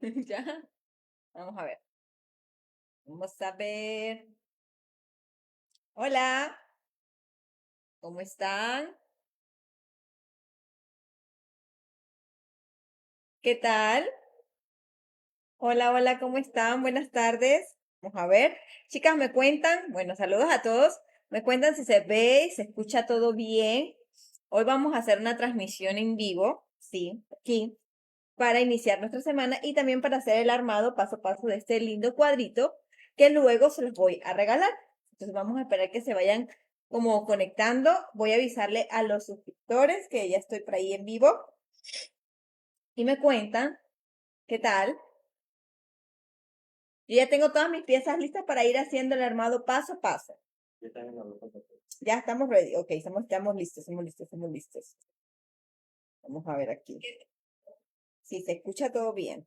Ya, vamos a ver. Vamos a ver. Hola, ¿cómo están? ¿Qué tal? Hola, hola, ¿cómo están? Buenas tardes. Vamos a ver. Chicas, me cuentan. Bueno, saludos a todos. Me cuentan si se ve y se escucha todo bien. Hoy vamos a hacer una transmisión en vivo, sí, aquí, para iniciar nuestra semana y también para hacer el armado paso a paso de este lindo cuadrito que luego se los voy a regalar. Entonces vamos a esperar que se vayan como conectando. Voy a avisarle a los suscriptores que ya estoy por ahí en vivo y me cuentan qué tal. Yo ya tengo todas mis piezas listas para ir haciendo el armado paso a paso. Ya estamos ready. Ok, estamos listos, estamos listos, estamos listos. Vamos a ver aquí. Si se escucha todo bien.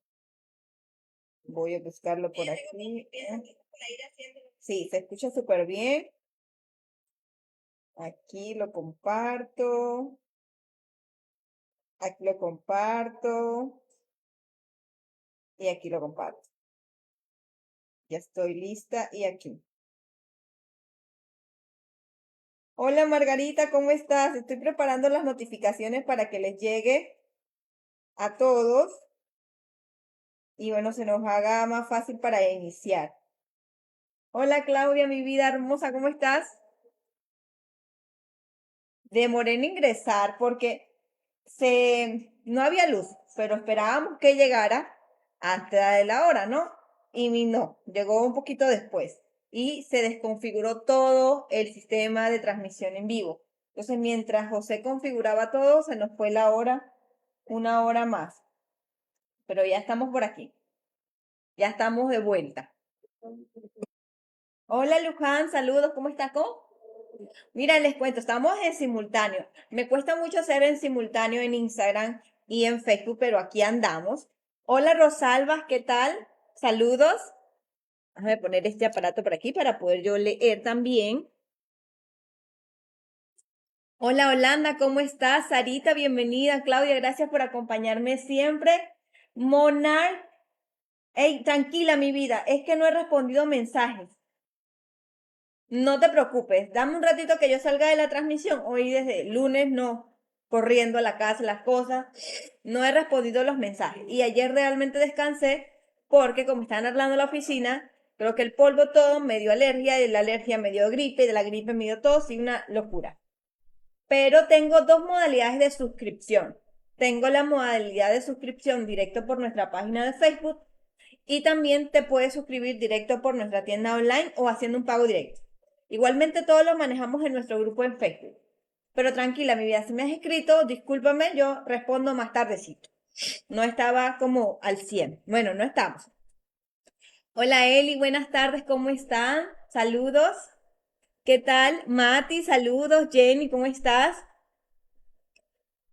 Voy a buscarlo por aquí. Sí, se escucha súper bien. Aquí lo comparto. Aquí lo comparto. Y aquí lo comparto. Ya estoy lista y aquí. Hola Margarita, ¿cómo estás? Estoy preparando las notificaciones para que les llegue a todos. Y bueno, se nos haga más fácil para iniciar. Hola Claudia, mi vida hermosa, ¿cómo estás? Demoré en ingresar porque no había luz, pero esperábamos que llegara antes de la hora, ¿no? No, llegó un poquito después y se desconfiguró todo el sistema de transmisión en vivo. Entonces, mientras José configuraba todo, se nos fue la hora, una hora más. Pero ya estamos por aquí, ya estamos de vuelta. Hola Luján, saludos, ¿cómo estás? Mira, les cuento, estamos en simultáneo. Me cuesta mucho hacer en simultáneo en Instagram y en Facebook, pero aquí andamos. Hola Rosalba, ¿qué tal? Saludos. Déjame poner este aparato por aquí para poder yo leer también. Hola Holanda, ¿cómo estás? Sarita, bienvenida. Claudia, gracias por acompañarme siempre. Monar, hey, tranquila mi vida, es que no he respondido mensajes. No te preocupes, dame un ratito que yo salga de la transmisión. Hoy desde el lunes no, corriendo a la casa, las cosas. No he respondido los mensajes. Y ayer realmente descansé porque como estaban hablando en la oficina, creo que el polvo todo me dio alergia, y de la alergia me dio gripe, y de la gripe me dio tos y una locura. Pero tengo dos modalidades de suscripción. Tengo la modalidad de suscripción directo por nuestra página de Facebook y también te puedes suscribir directo por nuestra tienda online o haciendo un pago directo. Igualmente todos lo manejamos en nuestro grupo en Facebook. Pero tranquila, mi vida, si me has escrito, discúlpame, yo respondo más tardecito. No estaba como al 100. Bueno, no estamos. Hola Eli, buenas tardes, ¿cómo están? Saludos. ¿Qué tal? Mati, saludos. Jenny, ¿cómo estás?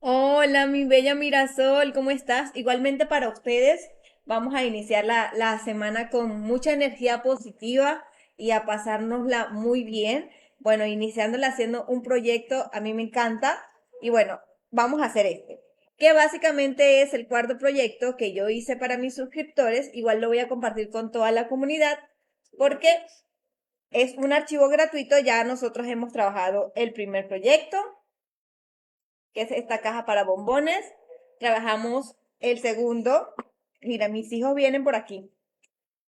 Hola, mi bella Mirasol, ¿cómo estás? Igualmente para ustedes, vamos a iniciar la semana con mucha energía positiva y a pasárnosla muy bien. Bueno, iniciándola haciendo un proyecto, a mí me encanta. Y bueno, vamos a hacer este, que básicamente es el cuarto proyecto que yo hice para mis suscriptores. Igual lo voy a compartir con toda la comunidad porque es un archivo gratuito. Ya nosotros hemos trabajado el primer proyecto que es esta caja para bombones. Trabajamos el segundo. Mira, mis hijos vienen por aquí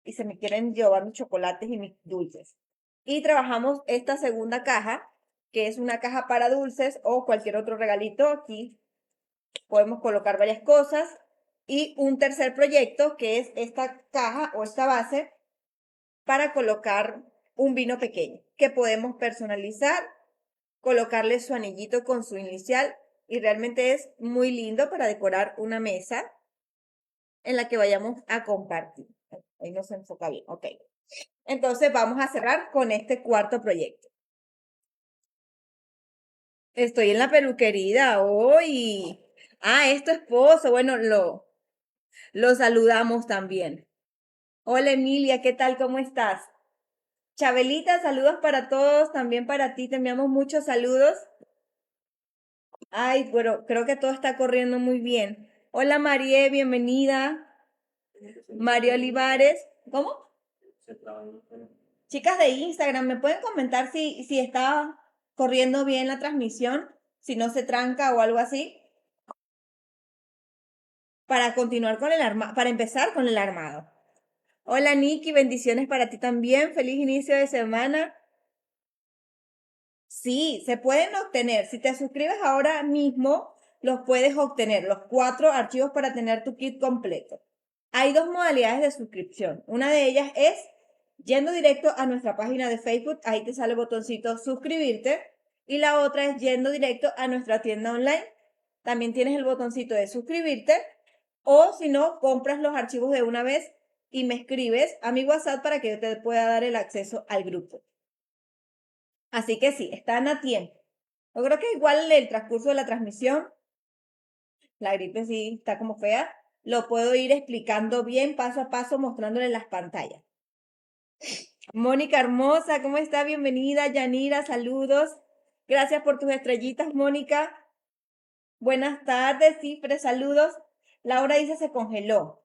y se me quieren llevar mis chocolates y mis dulces. Y trabajamos esta segunda caja, que es una caja para dulces o cualquier otro regalito. Aquí podemos colocar varias cosas. Y un tercer proyecto, que es esta caja o esta base para colocar un vino pequeño, que podemos personalizar, colocarle su anillito con su inicial y realmente es muy lindo para decorar una mesa en la que vayamos a compartir. Ahí no se enfoca bien, ok. Entonces vamos a cerrar con este cuarto proyecto. Estoy en la peluquería hoy. Ah, es tu esposo. Bueno, lo saludamos también. Hola Emilia, ¿qué tal? ¿Cómo estás? Chabelita, saludos para todos, también para ti, te enviamos muchos saludos. Ay, pero creo que todo está corriendo muy bien. Hola María, bienvenida. Mario Olivares. ¿Cómo? Chicas de Instagram, ¿me pueden comentar si está corriendo bien la transmisión? Si no se tranca o algo así. Para continuar con el para empezar con el armado. Hola Nikki, bendiciones para ti también. Feliz inicio de semana. Sí, se pueden obtener. Si te suscribes ahora mismo, los puedes obtener, los 4 archivos para tener tu kit completo. Hay 2 modalidades de suscripción. Una de ellas es yendo directo a nuestra página de Facebook, ahí te sale el botoncito suscribirte. Y la otra es yendo directo a nuestra tienda online. También tienes el botoncito de suscribirte. O si no, compras los archivos de una vez y me escribes a mi WhatsApp para que yo te pueda dar el acceso al grupo. Así que sí, están a tiempo. Yo creo que igual el transcurso de la transmisión, la gripe sí está como fea, lo puedo ir explicando bien paso a paso mostrándole las pantallas. Mónica hermosa, ¿cómo está? Bienvenida. Yanira, saludos. Gracias por tus estrellitas, Mónica. Buenas tardes, Cifre, saludos. Laura dice se congeló.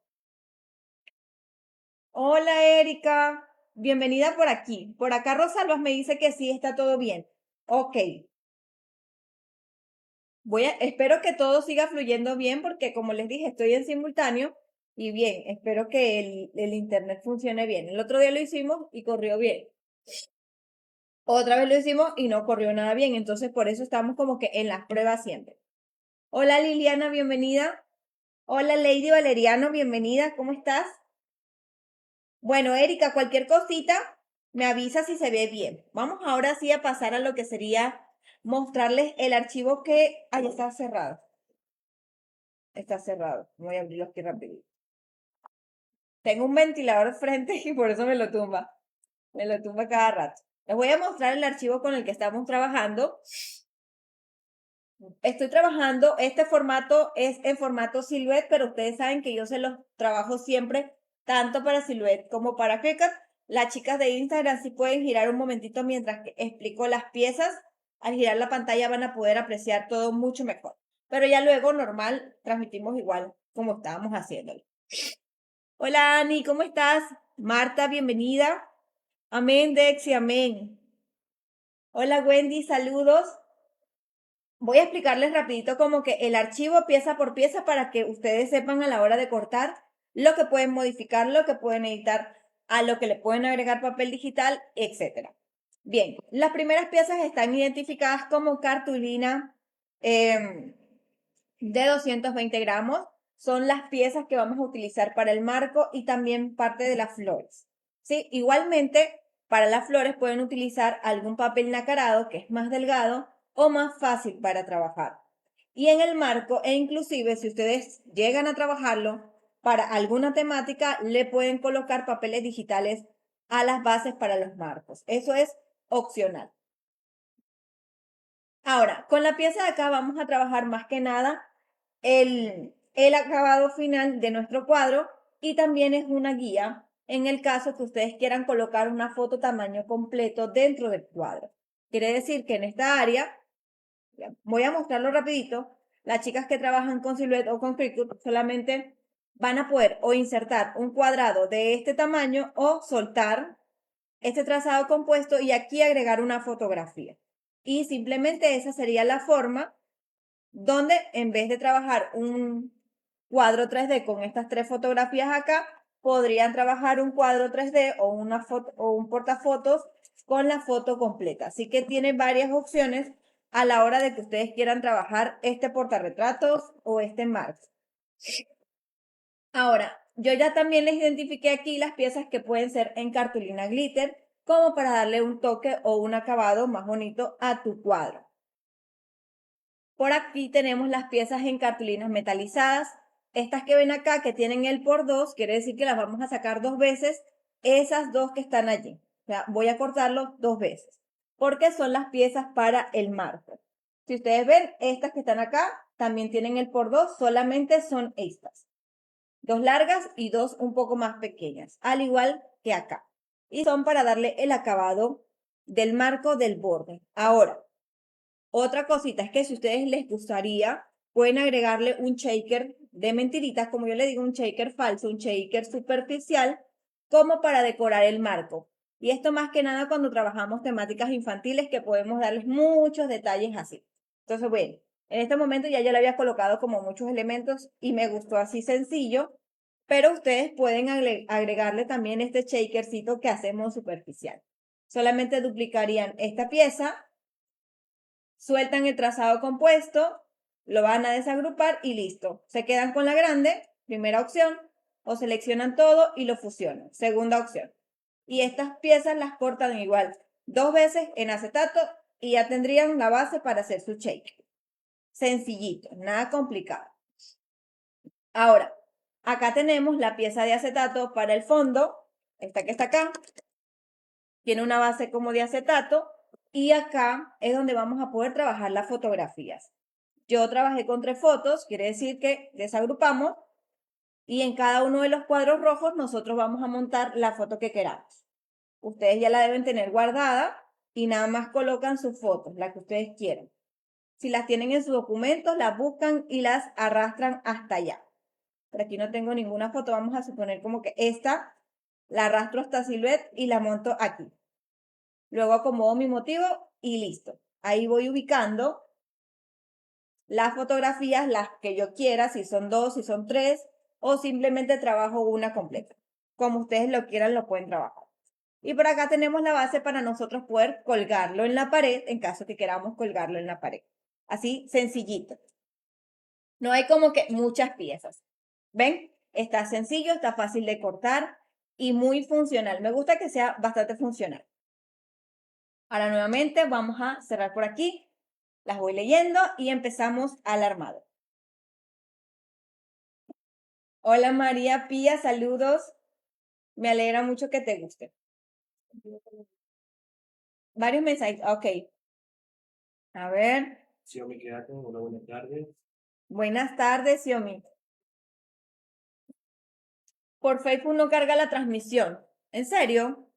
Hola, Erika. Bienvenida por aquí. Por acá Rosalba me dice que sí, está todo bien. Ok. Espero que todo siga fluyendo bien porque como les dije, estoy en simultáneo y bien, espero que el internet funcione bien. El otro día lo hicimos y corrió bien. Otra vez lo hicimos y no corrió nada bien, entonces por eso estamos como que en las pruebas siempre. Hola Liliana, bienvenida. Hola Lady Valeriano, bienvenida, ¿cómo estás? Bueno, Erika, cualquier cosita me avisa si se ve bien. Vamos ahora sí a pasar a lo que sería mostrarles el archivo que... ahí está cerrado. Está cerrado. Voy a abrirlo aquí rápido. Tengo un ventilador frente y por eso me lo tumba. Me lo tumba cada rato. Les voy a mostrar el archivo con el que estamos trabajando. Estoy trabajando, este formato es en formato Silhouette, pero ustedes saben que yo se los trabajo siempre, tanto para Silhouette como para Cricut. Las chicas de Instagram sí pueden girar un momentito mientras que explico las piezas. Al girar la pantalla van a poder apreciar todo mucho mejor. Pero ya luego normal transmitimos igual como estábamos haciéndolo. Hola Ani, ¿cómo estás? Marta, bienvenida. Amén, Dexy, amén. Hola Wendy, saludos. Voy a explicarles rapidito como que el archivo pieza por pieza para que ustedes sepan a la hora de cortar lo que pueden modificar, lo que pueden editar, a lo que le pueden agregar papel digital, etc. Bien, las primeras piezas están identificadas como cartulina de 220 gramos. Son las piezas que vamos a utilizar para el marco y también parte de las flores. ¿Sí? Igualmente, para las flores pueden utilizar algún papel nacarado que es más delgado o más fácil para trabajar. Y en el marco, e inclusive si ustedes llegan a trabajarlo para alguna temática, le pueden colocar papeles digitales a las bases para los marcos. Eso es opcional. Ahora, con la pieza de acá vamos a trabajar más que nada el acabado final de nuestro cuadro y también es una guía en el caso que ustedes quieran colocar una foto tamaño completo dentro del cuadro. Quiere decir que en esta área, voy a mostrarlo rapidito, las chicas que trabajan con Silhouette o con Cricut solamente van a poder o insertar un cuadrado de este tamaño o soltar este trazado compuesto y aquí agregar una fotografía. Y simplemente esa sería la forma donde en vez de trabajar un cuadro 3D con estas 3 fotografías acá, podrían trabajar un cuadro 3D o una foto o un portafotos con la foto completa. Así que tiene varias opciones a la hora de que ustedes quieran trabajar este portarretratos o este marco. Ahora, yo ya también les identifiqué aquí las piezas que pueden ser en cartulina glitter, como para darle un toque o un acabado más bonito a tu cuadro. Por aquí tenemos las piezas en cartulinas metalizadas. Estas que ven acá que tienen el por 2, quiere decir que las vamos a sacar 2 veces. Esas 2 que están allí. O sea, voy a cortarlo 2 veces. Porque son las piezas para el marco. Si ustedes ven, estas que están acá también tienen el por 2, solamente son estas. 2 largas y 2 un poco más pequeñas, al igual que acá. Y son para darle el acabado del marco del borde. Ahora, otra cosita es que si ustedes les gustaría, pueden agregarle un shaker de mentiritas, como yo le digo, un shaker falso, un shaker superficial, como para decorar el marco. Y esto más que nada cuando trabajamos temáticas infantiles que podemos darles muchos detalles así. Entonces, bueno, en este momento ya yo le había colocado como muchos elementos y me gustó así sencillo, pero ustedes pueden agregarle también este shakercito que hacemos superficial. Solamente duplicarían esta pieza, sueltan el trazado compuesto, lo van a desagrupar y listo. Se quedan con la grande, primera opción, o seleccionan todo y lo fusionan, segunda opción. Y estas piezas las cortan igual 2 veces en acetato y ya tendrían la base para hacer su shake. Sencillito, nada complicado. Ahora, acá tenemos la pieza de acetato para el fondo, esta que está acá, tiene una base como de acetato y acá es donde vamos a poder trabajar las fotografías. Yo trabajé con 3 fotos, quiere decir que desagrupamos y en cada uno de los cuadros rojos nosotros vamos a montar la foto que queramos. Ustedes ya la deben tener guardada y nada más colocan sus fotos, la que ustedes quieran. Si las tienen en sus documentos, las buscan y las arrastran hasta allá. Pero aquí no tengo ninguna foto, vamos a suponer como que esta la arrastro hasta Silhouette y la monto aquí. Luego acomodo mi motivo y listo. Ahí voy ubicando las fotografías, las que yo quiera, si son 2, si son 3, o simplemente trabajo una completa. Como ustedes lo quieran, lo pueden trabajar. Y por acá tenemos la base para nosotros poder colgarlo en la pared, en caso que queramos colgarlo en la pared. Así, sencillito. No hay como que muchas piezas. ¿Ven? Está sencillo, está fácil de cortar y muy funcional. Me gusta que sea bastante funcional. Ahora nuevamente vamos a cerrar por aquí. Las voy leyendo y empezamos al armado. Hola María Pía, saludos. Me alegra mucho que te guste. Varios mensajes. Ok. A ver. Xiomi, quédate. Hola, buenas tardes. Buenas tardes, Xiomi. Por Facebook no carga la transmisión. ¿En serio?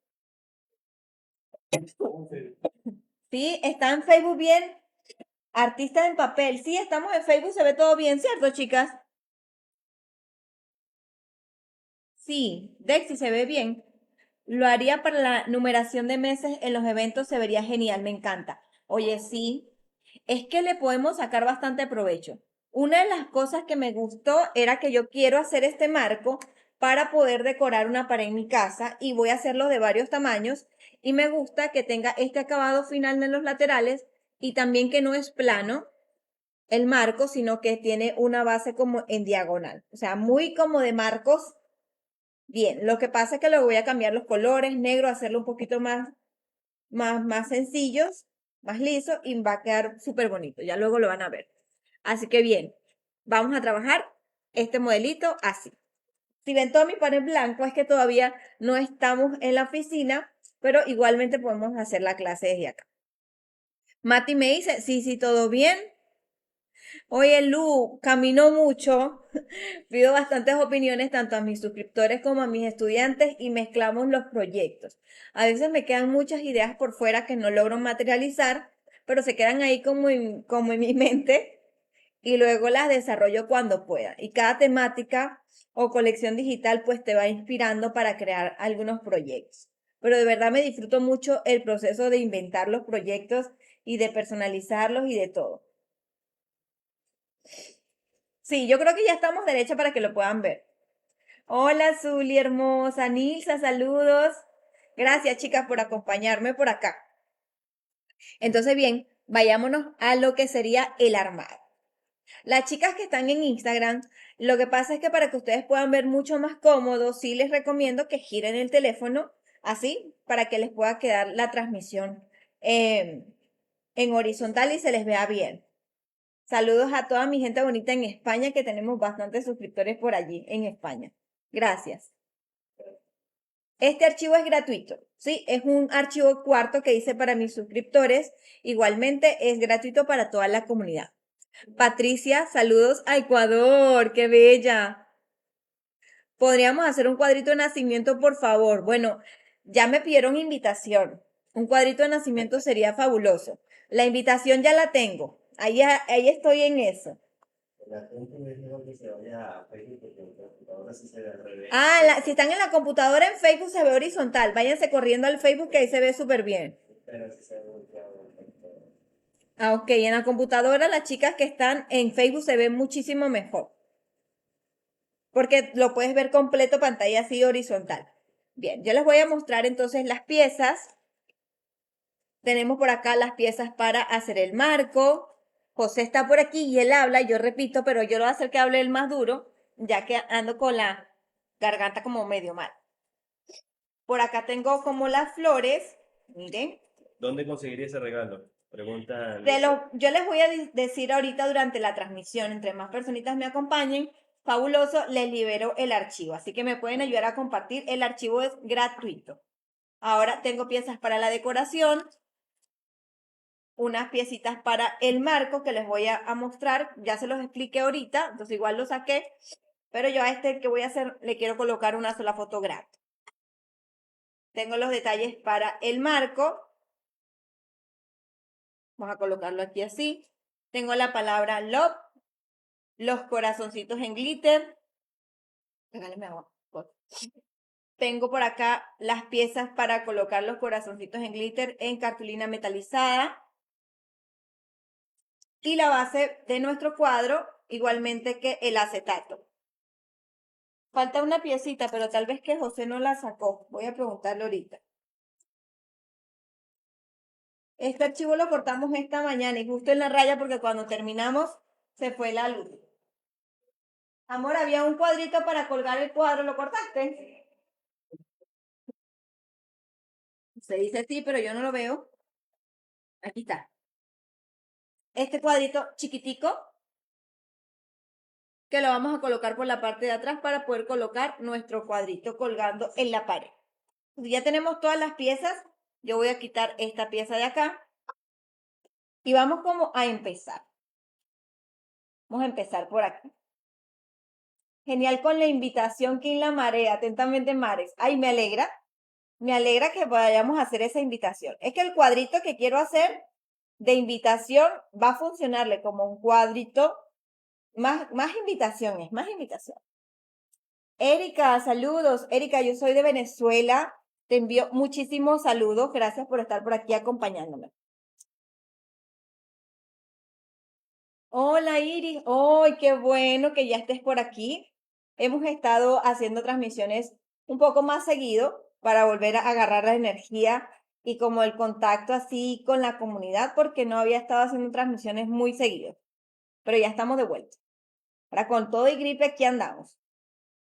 Sí, está en Facebook bien. Artistas en papel. Sí, estamos en Facebook, se ve todo bien, ¿cierto, chicas? Sí, Dexy se ve bien. Lo haría para la numeración de meses en los eventos, se vería genial, me encanta. Oye, sí, es que le podemos sacar bastante provecho. Una de las cosas que me gustó era que yo quiero hacer este marco para poder decorar una pared en mi casa y voy a hacerlo de varios tamaños y me gusta que tenga este acabado final en los laterales y también que no es plano el marco, sino que tiene una base como en diagonal. O sea, muy como de marcos. Bien, lo que pasa es que le voy a cambiar los colores, negro, hacerlo un poquito más sencillos, más liso y va a quedar súper bonito. Ya luego lo van a ver. Así que bien, vamos a trabajar este modelito así. Si ven todo mi panel blanco es que todavía no estamos en la oficina, pero igualmente podemos hacer la clase desde acá. Mati me dice, sí, sí, todo bien. Oye, Lu, caminó mucho. Pido bastantes opiniones tanto a mis suscriptores como a mis estudiantes y mezclamos los proyectos. A veces me quedan muchas ideas por fuera que no logro materializar, pero se quedan ahí como en mi mente y luego las desarrollo cuando pueda. Y cada temática o colección digital pues te va inspirando para crear algunos proyectos. Pero de verdad me disfruto mucho el proceso de inventar los proyectos y de personalizarlos y de todo. Sí, yo creo que ya estamos derecha para que lo puedan ver. Hola, Zuli, hermosa. Nilsa, saludos. Gracias, chicas, por acompañarme por acá. Entonces, bien, vayámonos a lo que sería el armado. Las chicas que están en Instagram, lo que pasa es que para que ustedes puedan ver mucho más cómodo, sí les recomiendo que giren el teléfono así para que les pueda quedar la transmisión en horizontal y se les vea bien. Saludos a toda mi gente bonita en España, que tenemos bastantes suscriptores por allí en España. Gracias. Este archivo es gratuito, ¿sí? Es un archivo cuarto que hice para mis suscriptores. Igualmente es gratuito para toda la comunidad. Patricia, saludos a Ecuador, qué bella. Podríamos hacer un cuadrito de nacimiento, por favor. Bueno, ya me pidieron invitación. Un cuadrito de nacimiento sería fabuloso. La invitación ya la tengo. Ahí estoy en eso. La gente me dijo que se vaya a Facebook porque en la computadora sí se ve al revés. Ah, si están en la computadora en Facebook se ve horizontal. Váyanse corriendo al Facebook que ahí se ve súper bien. Pero sí se ve volteado en la computadora. Ah, ok. En la computadora las chicas que están en Facebook se ven muchísimo mejor. Porque lo puedes ver completo pantalla así horizontal. Bien, yo les voy a mostrar entonces las piezas. Tenemos por acá las piezas para hacer el marco. José está por aquí y él habla, yo repito, pero yo lo voy a hacer que hable el más duro, ya que ando con la garganta como medio mal. Por acá tengo como las flores, miren. ¿Dónde conseguiría ese regalo? Pregunta Yo les voy a decir ahorita durante la transmisión, entre más personitas me acompañen, fabuloso, les libero el archivo. Así que me pueden ayudar a compartir. El archivo es gratuito. Ahora tengo piezas para la decoración, unas piecitas para el marco que les voy a mostrar. Ya se los expliqué ahorita, entonces igual lo saqué. Pero yo a este que voy a hacer le quiero colocar una sola foto grande. Tengo los detalles para el marco. Vamos a colocarlo aquí así. Tengo la palabra love, los corazoncitos en glitter. Regáleme agua. Tengo por acá las piezas para colocar los corazoncitos en glitter en cartulina metalizada. Y la base de nuestro cuadro, igualmente que el acetato. Falta una piecita, pero tal vez que José no la sacó. Voy a preguntarle ahorita. Este archivo lo cortamos esta mañana y justo en la raya porque cuando terminamos se fue la luz. Amor, había un cuadrito para colgar el cuadro, ¿lo cortaste? Se dice sí, pero yo no lo veo. Aquí está. Este cuadrito chiquitico que lo vamos a colocar por la parte de atrás para poder colocar nuestro cuadrito colgando en la pared. Ya tenemos todas las piezas. Yo voy a quitar esta pieza de acá y vamos como a empezar. Vamos a empezar por aquí. Genial con la invitación, Kim La Marea. Atentamente, Mares. Ay, me alegra. Me alegra que vayamos a hacer esa invitación. Es que el cuadrito que quiero hacer de invitación va a funcionarle como un cuadrito. Más invitaciones, más invitación. Erika, saludos. Erika, yo soy de Venezuela. Te envío muchísimos saludos. Gracias por estar por aquí acompañándome. Hola Iris, ¡ay, qué bueno que ya estés por aquí! Hemos estado haciendo transmisiones un poco más seguido para volver a agarrar la energía y como el contacto así con la comunidad porque no había estado haciendo transmisiones muy seguido, pero ya estamos de vuelta. Ahora con todo y gripe aquí andamos.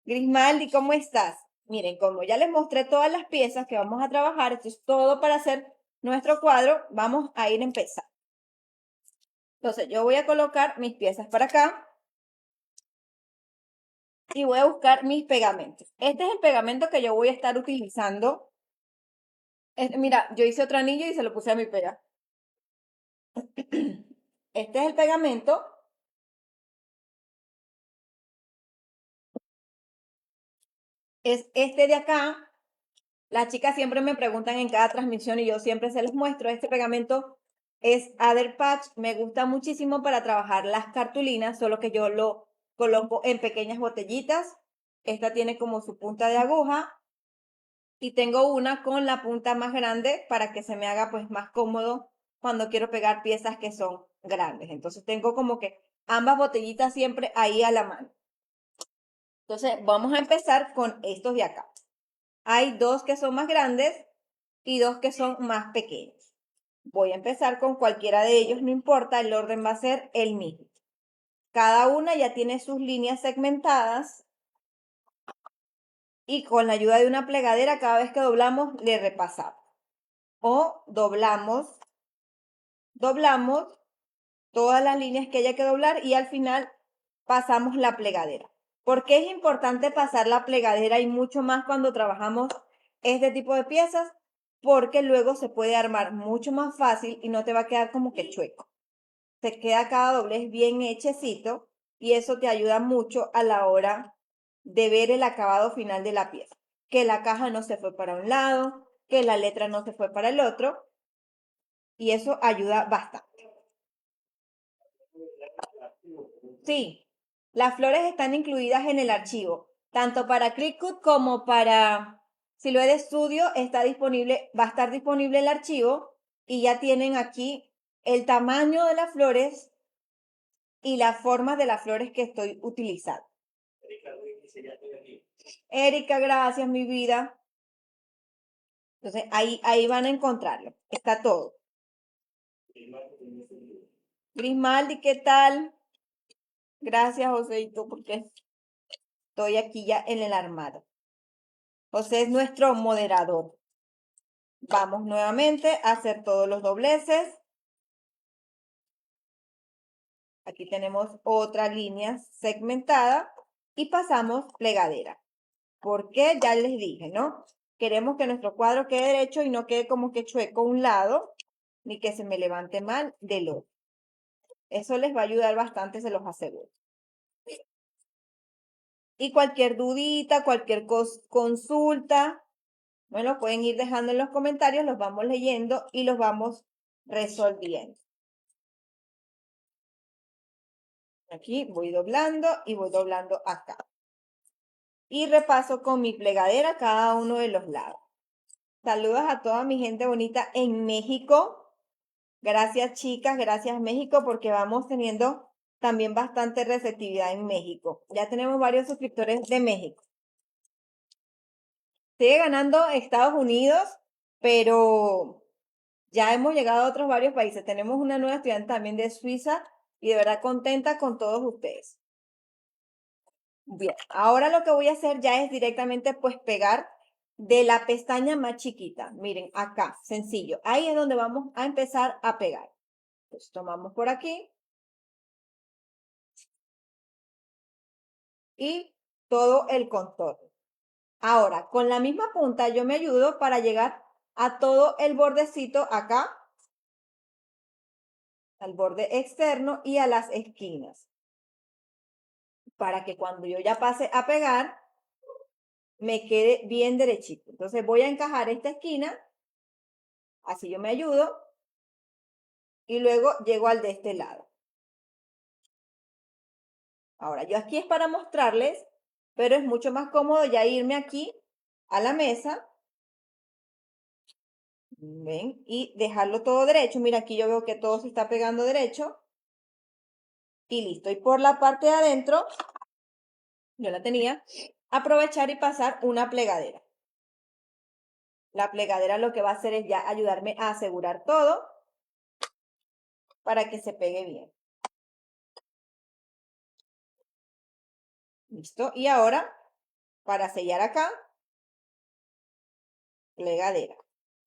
Grismaldi, ¿cómo estás? Miren, como ya les mostré todas las piezas que vamos a trabajar, esto es todo para hacer nuestro cuadro, vamos a ir a empezar. Entonces yo voy a colocar mis piezas para acá y voy a buscar mis pegamentos. Este es el pegamento que yo voy a estar utilizando. Mira, yo hice otro anillo y se lo puse a mi pega. Este es el pegamento. Es este de acá. Las chicas siempre me preguntan en cada transmisión y yo siempre se les muestro. Este pegamento es Adder Patch. Me gusta muchísimo para trabajar las cartulinas, solo que yo lo coloco en pequeñas botellitas. Esta tiene como su punta de aguja. Y tengo una con la punta más grande para que se me haga pues más cómodo cuando quiero pegar piezas que son grandes. Entonces tengo como que ambas botellitas siempre ahí a la mano. Entonces vamos a empezar con estos de acá. Hay dos que son más grandes y dos que son más pequeños. Voy a empezar con cualquiera de ellos, no importa, el orden va a ser el mismo. Cada una ya tiene sus líneas segmentadas y con la ayuda de una plegadera cada vez que doblamos le repasamos. O doblamos todas las líneas que haya que doblar y al final pasamos la plegadera. ¿Por qué es importante pasar la plegadera y mucho más cuando trabajamos este tipo de piezas? Porque luego se puede armar mucho más fácil y no te va a quedar como que chueco. Te queda cada doblez bien hechecito y eso te ayuda mucho a la hora de ver el acabado final de la pieza. Que la caja no se fue para un lado, que la letra no se fue para el otro y eso ayuda bastante. Sí, las flores están incluidas en el archivo, tanto para Cricut como para Silhouette Studio está disponible, va a estar disponible el archivo y ya tienen aquí el tamaño de las flores y las formas de las flores que estoy utilizando. Erika, gracias, mi vida. Entonces, ahí van a encontrarlo. Está todo. Grismaldi, ¿qué tal? Gracias, Joséito, porque estoy aquí ya en el armado. José es nuestro moderador. Vamos nuevamente a hacer todos los dobleces. Aquí tenemos otra línea segmentada y pasamos plegadera. Porque ya les dije, ¿no? Queremos que nuestro cuadro quede derecho y no quede como que chueco un lado, ni que se me levante mal del otro. Eso les va a ayudar bastante, se los aseguro. Y cualquier dudita, cualquier consulta, bueno, pueden ir dejando en los comentarios, los vamos leyendo y los vamos resolviendo. Aquí voy doblando y voy doblando acá. Y repaso con mi plegadera cada uno de los lados. Saludos a toda mi gente bonita en México. Gracias, chicas, gracias, México, porque vamos teniendo también bastante receptividad en México. Ya tenemos varios suscriptores de México. Sigue ganando Estados Unidos, pero ya hemos llegado a otros varios países. Tenemos una nueva estudiante también de Suiza y de verdad contenta con todos ustedes. Bien, ahora lo que voy a hacer ya es directamente pues pegar de la pestaña más chiquita. Miren, acá, sencillo. Ahí es donde vamos a empezar a pegar. Pues tomamos por aquí. Y todo el contorno. Ahora, con la misma punta yo me ayudo para llegar a todo el bordecito acá, al borde externo y a las esquinas. Para que cuando yo ya pase a pegar, me quede bien derechito. Entonces voy a encajar esta esquina, así yo me ayudo, y luego llego al de este lado. Ahora, yo aquí es para mostrarles, pero es mucho más cómodo ya irme aquí a la mesa. ¿Ven? Y dejarlo todo derecho. Mira, aquí yo veo que todo se está pegando derecho. Y listo. Y por la parte de adentro, yo la tenía, aprovechar y pasar una plegadera. La plegadera lo que va a hacer es ya ayudarme a asegurar todo para que se pegue bien. Listo. Y ahora, para sellar acá, plegadera.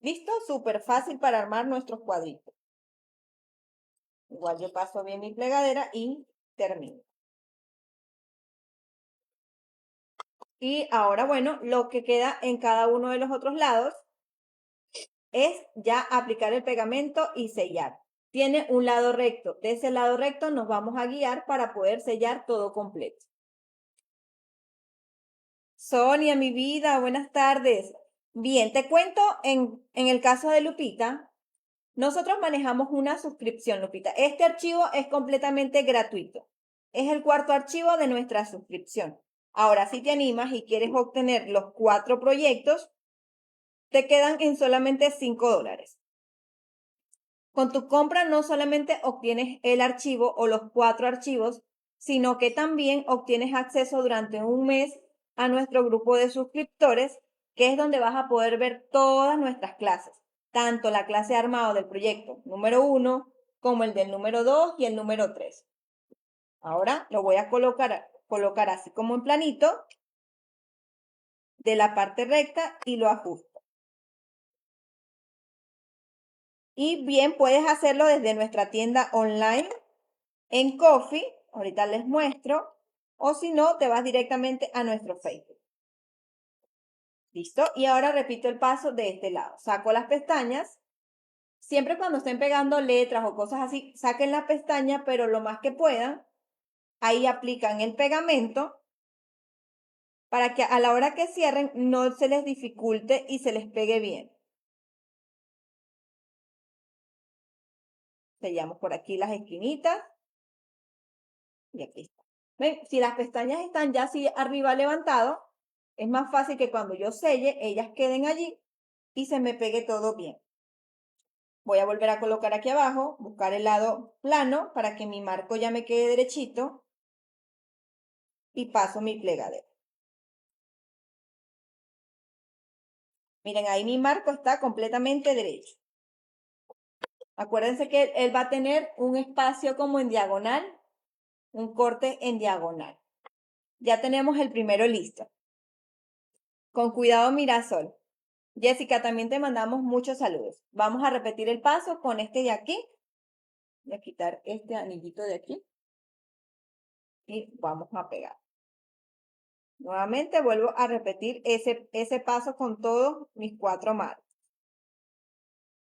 ¿Listo? Súper fácil para armar nuestros cuadritos. Igual yo paso bien mi plegadera y termino. Y ahora, bueno, lo que queda en cada uno de los otros lados es ya aplicar el pegamento y sellar. Tiene un lado recto. De ese lado recto nos vamos a guiar para poder sellar todo completo. Sonia, mi vida, buenas tardes. Bien, te cuento en el caso de Lupita, nosotros manejamos una suscripción, Lupita. Este archivo es completamente gratuito. Es el cuarto archivo de nuestra suscripción. Ahora, si te animas y quieres obtener los 4 proyectos, te quedan en solamente $5. Con tu compra no solamente obtienes el archivo o los 4 archivos, sino que también obtienes acceso durante un mes a nuestro grupo de suscriptores, que es donde vas a poder ver todas nuestras clases, tanto la clase de armado del proyecto número 1 como el del número 2 y el número 3. Ahora lo voy a colocar así como en planito de la parte recta y lo ajusto. Y bien, puedes hacerlo desde nuestra tienda online en Ko-fi, ahorita les muestro, o si no, te vas directamente a nuestro Facebook. ¿Listo? Y ahora repito el paso de este lado. Saco las pestañas. Siempre cuando estén pegando letras o cosas así, saquen la pestaña, pero lo más que puedan. Ahí aplican el pegamento para que a la hora que cierren no se les dificulte y se les pegue bien. Sellamos por aquí las esquinitas. Y aquí está. ¿Ven? Si las pestañas están ya así arriba levantado, es más fácil que cuando yo selle, ellas queden allí y se me pegue todo bien. Voy a volver a colocar aquí abajo, buscar el lado plano para que mi marco ya me quede derechito y paso mi plegadera. Miren, ahí mi marco está completamente derecho. Acuérdense que él va a tener un espacio como en diagonal, un corte en diagonal. Ya tenemos el primero listo. Con cuidado, Mirasol. Jessica, también te mandamos muchos saludos. Vamos a repetir el paso con este de aquí. Voy a quitar este anillito de aquí. Y vamos a pegar. Nuevamente vuelvo a repetir ese paso con todos mis 4 marcos.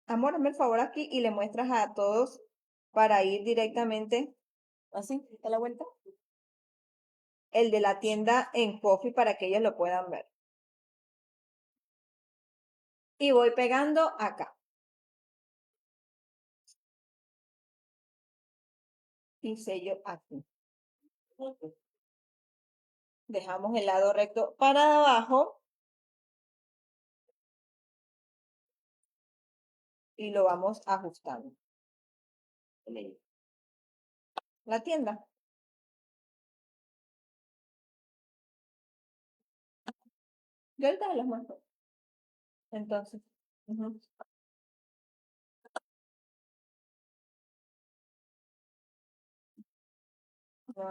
Amor, hazme el favor aquí y le muestras a todos para ir directamente, así, a la vuelta, el de la tienda en Coffee para que ellos lo puedan ver. Y voy pegando acá. Y sello aquí. Dejamos el lado recto para abajo. Y lo vamos ajustando. La tienda. Yo ahorita los muestro. Entonces. No,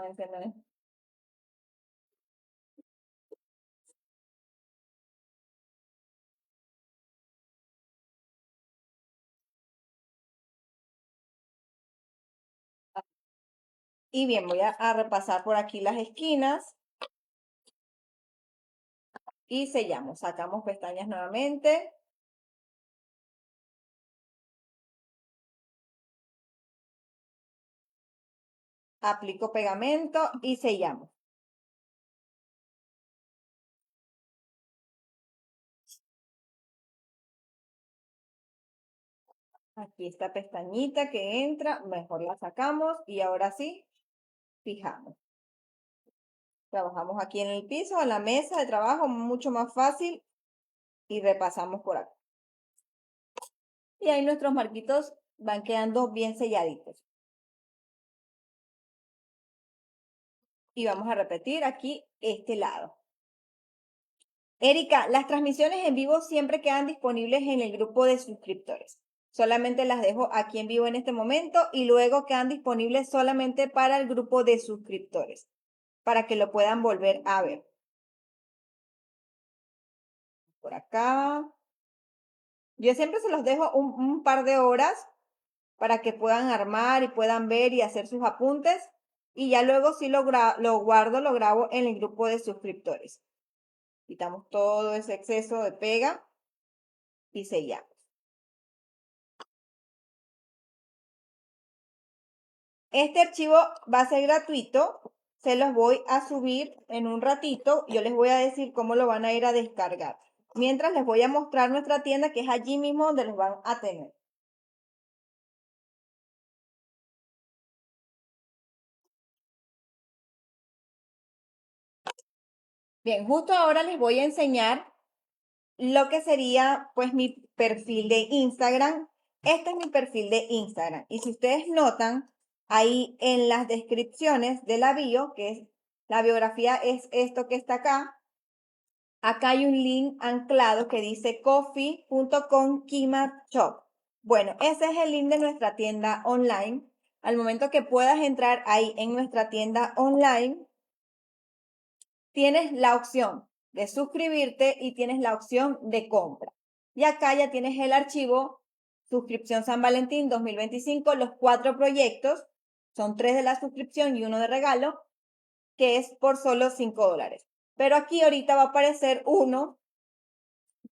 ese no es. Y bien, voy a repasar por aquí las esquinas. Y sellamos. Sacamos pestañas nuevamente. Aplico pegamento y sellamos. Aquí esta pestañita que entra, mejor la sacamos y ahora sí, fijamos. Trabajamos aquí en el piso, en la mesa de trabajo, mucho más fácil y repasamos por acá. Y ahí nuestros marquitos van quedando bien selladitos. Y vamos a repetir aquí este lado. Erika, las transmisiones en vivo siempre quedan disponibles en el grupo de suscriptores. Solamente las dejo aquí en vivo en este momento y luego quedan disponibles solamente para el grupo de suscriptores, para que lo puedan volver a ver. Por acá. Yo siempre se los dejo un par de horas para que puedan armar y puedan ver y hacer sus apuntes. Y ya luego sí lo guardo, lo grabo en el grupo de suscriptores. Quitamos todo ese exceso de pega y sellamos. Este archivo va a ser gratuito. Se los voy a subir en un ratito. Yo les voy a decir cómo lo van a ir a descargar. Mientras les voy a mostrar nuestra tienda que es allí mismo donde los van a tener. Bien, justo ahora les voy a enseñar lo que sería pues mi perfil de Instagram. Este es mi perfil de Instagram. Y si ustedes notan, ahí en las descripciones de la bio, que es la biografía es esto que está acá. Acá hay un link anclado que dice coffee.com Kima Shop. Bueno, ese es el link de nuestra tienda online. Al momento que puedas entrar ahí en nuestra tienda online, tienes la opción de suscribirte y tienes la opción de compra. Y acá ya tienes el archivo suscripción San Valentín 2025, los 4 proyectos, son 3 de la suscripción y 1 de regalo, que es por solo $5. Pero aquí ahorita va a aparecer uno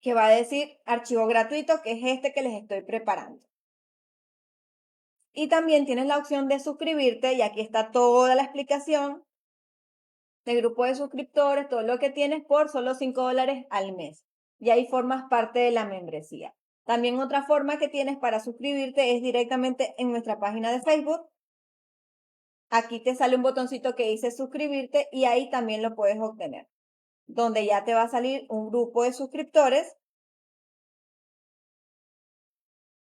que va a decir archivo gratuito, que es este que les estoy preparando. Y también tienes la opción de suscribirte y aquí está toda la explicación del grupo de suscriptores, todo lo que tienes por solo $5 al mes. Y ahí formas parte de la membresía. También otra forma que tienes para suscribirte es directamente en nuestra página de Facebook. Aquí te sale un botoncito que dice suscribirte y ahí también lo puedes obtener, donde ya te va a salir un grupo de suscriptores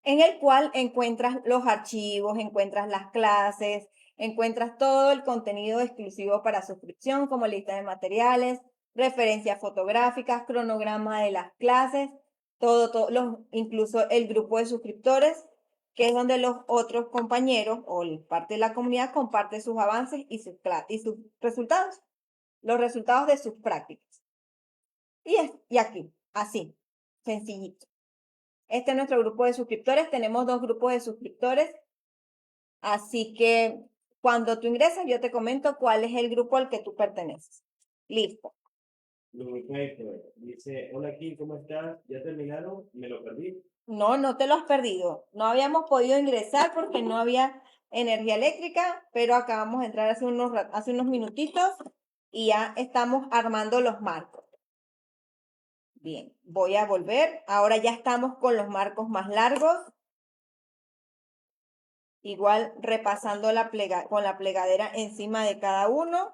en el cual encuentras los archivos, encuentras las clases, encuentras todo el contenido exclusivo para suscripción, como lista de materiales, referencias fotográficas, cronograma de las clases, incluso el grupo de suscriptores, que es donde los otros compañeros o parte de la comunidad comparte sus avances y sus resultados, los resultados de sus prácticas. Y aquí, así, sencillito. Este es nuestro grupo de suscriptores. Tenemos 2 grupos de suscriptores. Así que cuando tú ingresas, yo te comento cuál es el grupo al que tú perteneces. Listo. Perfecto. Dice, hola aquí, ¿cómo estás? ¿Ya terminaron? ¿Me lo perdí? No, no te lo has perdido. No habíamos podido ingresar porque no había energía eléctrica, pero acabamos de entrar hace unos minutitos y ya estamos armando los marcos. Bien, voy a volver. Ahora ya estamos con los marcos más largos. Igual repasando con la plegadera encima de cada uno.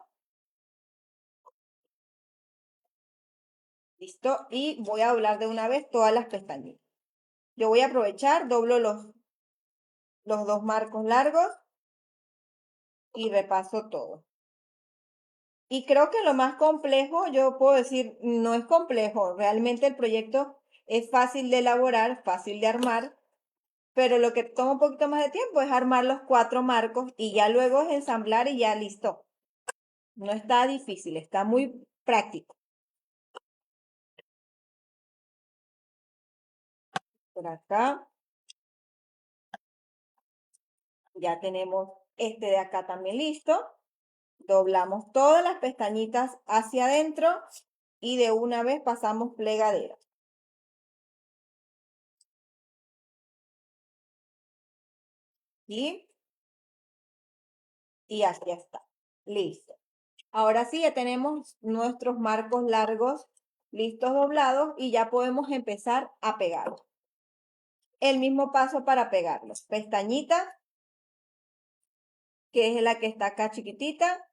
Listo. Y voy a doblar de una vez todas las pestañitas. Yo voy a aprovechar, doblo los 2 marcos largos y repaso todo. Y creo que lo más complejo, yo puedo decir, no es complejo. Realmente el proyecto es fácil de elaborar, fácil de armar. Pero lo que toma un poquito más de tiempo es armar los 4 marcos y ya luego es ensamblar y ya listo. No está difícil, está muy práctico. Por acá ya tenemos este de acá también listo. Doblamos todas las pestañitas hacia adentro y de una vez pasamos plegadera. ¿Sí? Y así está. Listo. Ahora sí, ya tenemos nuestros marcos largos listos doblados y ya podemos empezar a pegarlos. El mismo paso para pegarlos. Pestañita, que es la que está acá chiquitita.